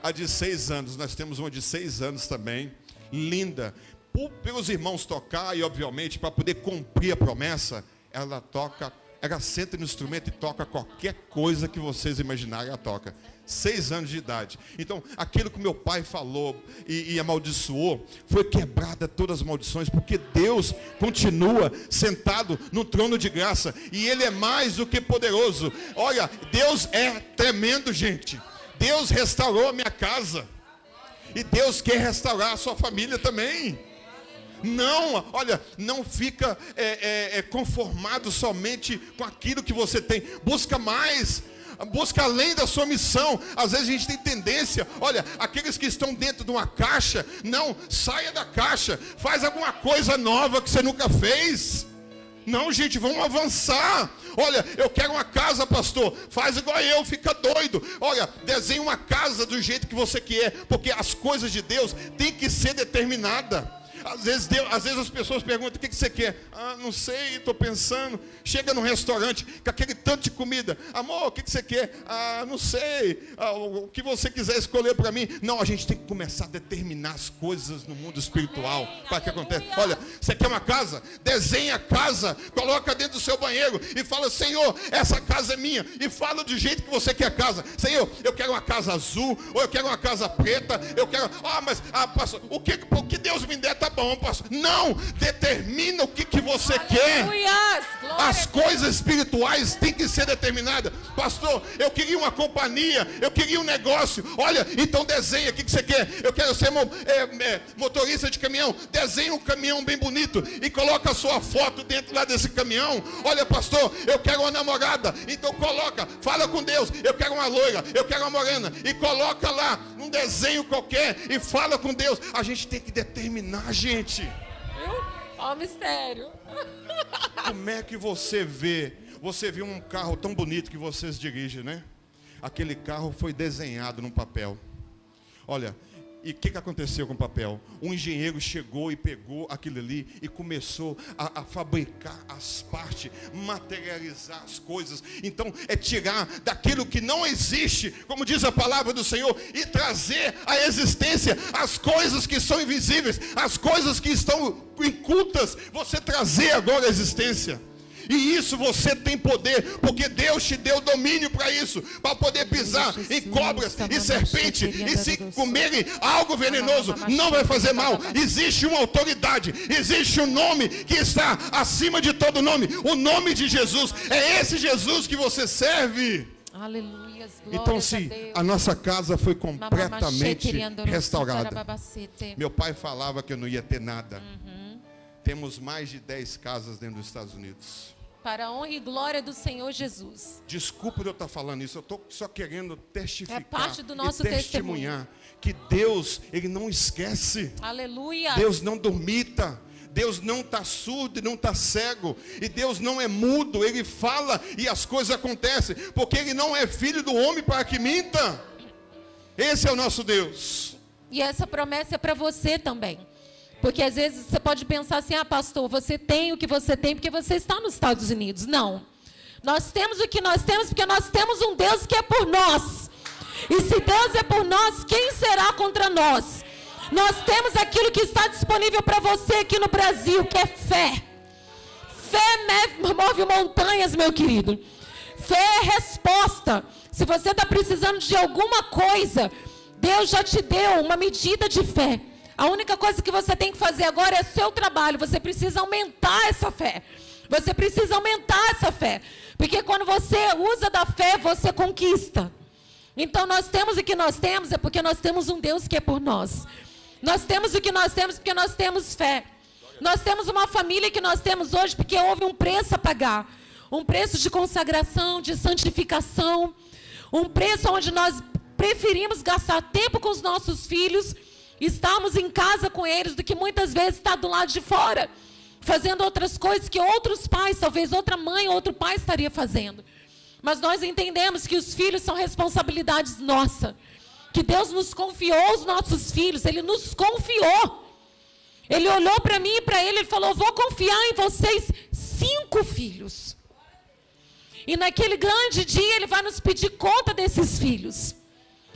A de 6 anos, nós temos uma de 6 anos também, linda. Pelos irmãos tocar e, obviamente, para poder cumprir a promessa, ela toca, ela senta no instrumento e toca qualquer coisa que vocês imaginarem, ela toca. 6 anos de idade. Então, aquilo que meu pai falou e amaldiçoou, foi quebrada todas as maldições, porque Deus continua sentado no trono de graça, e Ele é mais do que poderoso. Olha, Deus é tremendo, gente. Deus restaurou a minha casa, e Deus quer restaurar a sua família também. Não, olha, não fica conformado somente com aquilo que você tem. Busca mais, busca além da sua missão. Às vezes a gente tem tendência, olha, aqueles que estão dentro de uma caixa, não, saia da caixa, faz alguma coisa nova que você nunca fez. Não, gente, vamos avançar. Olha, eu quero uma casa, pastor. Faz igual eu, fica doido. Olha, desenha uma casa do jeito que você quer, porque as coisas de Deus têm que ser determinadas. Às vezes as pessoas perguntam: o que você quer? Não sei, estou pensando. Chega num restaurante com aquele tanto de comida. Amor, o que você quer? Não sei. O que você quiser escolher para mim. Não, a gente tem que começar a determinar as coisas no mundo espiritual. Para que aconteça. Olha, você quer uma casa? Desenha a casa, coloca dentro do seu banheiro e fala: Senhor, essa casa é minha. E fala do jeito que você quer a casa. Senhor, eu quero uma casa azul, ou eu quero uma casa preta. Eu quero. Pastor, o que Deus me der está tá bom, pastor. Não, determina o que você quer. Aleluias, glória As a Deus. coisas espirituais têm que ser determinadas. Pastor, eu queria uma companhia, eu queria um negócio. Olha, então desenha, o que você quer? Eu quero ser motorista de caminhão. Desenha um caminhão bem bonito e coloca a sua foto dentro lá desse caminhão. Olha, pastor, eu quero uma namorada. Então coloca, fala com Deus. Eu quero uma loira, eu quero uma morena. E coloca lá um desenho qualquer e fala com Deus. A gente tem que determinar, gente. Viu? Ó o mistério. Como é que você vê? Você viu um carro tão bonito que vocês dirigem, né? Aquele carro foi desenhado num papel. Olha, e o que aconteceu com o papel? Um engenheiro chegou e pegou aquilo ali e começou a fabricar as partes, materializar as coisas. Então é tirar daquilo que não existe, como diz a palavra do Senhor, e trazer à existência as coisas que são invisíveis, as coisas que estão incultas, você trazer agora à existência. E isso você tem poder, porque Deus te deu domínio para isso, para poder pisar em cobras e serpentes, e se comerem algo venenoso, não vai fazer mal. Existe uma autoridade, existe um nome que está acima de todo nome, o nome de Jesus. É esse Jesus que você serve. Aleluia. Então, se a nossa casa foi completamente restaurada, meu pai falava que eu não ia ter nada. Temos mais de 10 casas dentro dos Estados Unidos. Para a honra e glória do Senhor Jesus. Desculpa eu estar falando isso, eu estou só querendo testificar, É parte do nosso e testemunhar que Deus, Ele não esquece. Aleluia. Deus não dormita. Deus não está surdo e não está cego. E Deus não é mudo, Ele fala e as coisas acontecem. Porque Ele não é filho do homem para que minta. Esse é o nosso Deus. E essa promessa é para você também. Porque às vezes você pode pensar assim, pastor, você tem o que você tem porque você está nos Estados Unidos. Não. Nós temos o que nós temos porque nós temos um Deus que é por nós. E se Deus é por nós, quem será contra nós? Nós temos aquilo que está disponível para você aqui no Brasil, que é fé. Fé move montanhas, meu querido. Fé é resposta. Se você está precisando de alguma coisa, Deus já te deu uma medida de fé. A única coisa que você tem que fazer agora é seu trabalho. Você precisa aumentar essa fé. Você precisa aumentar essa fé. Porque quando você usa da fé, você conquista. Então nós temos o que nós temos, é porque nós temos um Deus que é por nós. Nós temos o que nós temos porque nós temos fé. Nós temos uma família que nós temos hoje porque houve um preço a pagar. Um preço de consagração, de santificação. Um preço onde nós preferimos gastar tempo com os nossos filhos, estarmos em casa com eles, do que muitas vezes estar do lado de fora, fazendo outras coisas que outros pais, talvez outra mãe, outro pai estaria fazendo. Mas nós entendemos que os filhos são responsabilidades nossas. Que Deus nos confiou os nossos filhos, Ele nos confiou. Ele olhou para mim e para ele falou, vou confiar em vocês 5 filhos. E naquele grande dia Ele vai nos pedir conta desses filhos.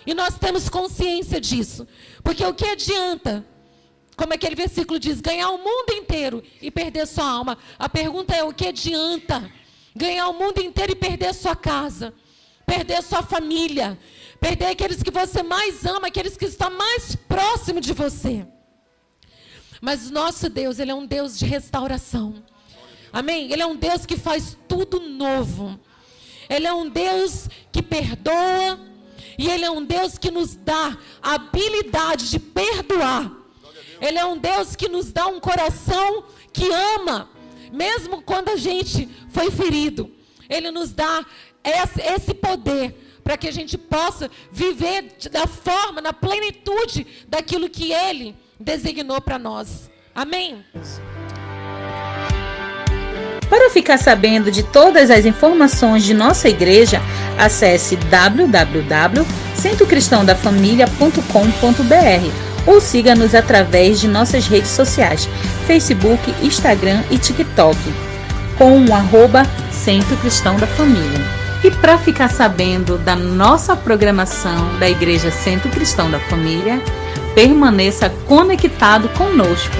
E nós temos consciência disso. Porque o que adianta, como aquele versículo diz, ganhar o mundo inteiro e perder sua alma? A pergunta é, o que adianta ganhar o mundo inteiro e perder sua casa? Perder sua família? Perder aqueles que você mais ama, aqueles que estão mais próximos de você? Mas o nosso Deus, Ele é um Deus de restauração. Amém? Ele é um Deus que faz tudo novo. Ele é um Deus que perdoa. E Ele é um Deus que nos dá a habilidade de perdoar. Ele é um Deus que nos dá um coração que ama, mesmo quando a gente foi ferido. Ele nos dá esse poder para que a gente possa viver da forma, na plenitude daquilo que Ele designou para nós. Amém? Para ficar sabendo de todas as informações de nossa igreja, acesse www.centrocristãodafamilia.com.br ou siga-nos através de nossas redes sociais, Facebook, Instagram e TikTok, com o @Centro Cristão da Família. E para ficar sabendo da nossa programação da Igreja Centro Cristão da Família, permaneça conectado conosco.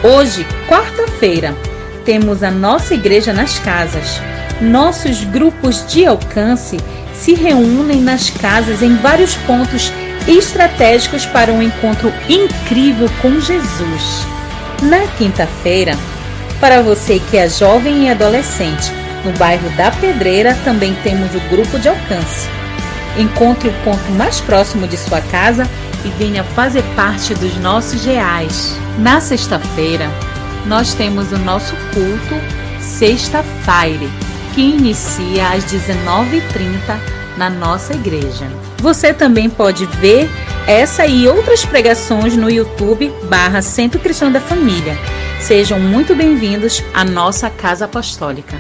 Hoje, quarta-feira, temos a nossa igreja nas casas. Nossos grupos de alcance se reúnem nas casas em vários pontos estratégicos para um encontro incrível com Jesus. Na quinta-feira, para você que é jovem e adolescente, no bairro da Pedreira também temos o grupo de alcance. Encontre o ponto mais próximo de sua casa e venha fazer parte dos nossos reais. Na sexta-feira, nós temos o nosso culto Sexta-feira, que inicia às 19h30 na nossa igreja. Você também pode ver essa e outras pregações no YouTube /Centro Cristão da Família. Sejam muito bem-vindos à nossa Casa Apostólica.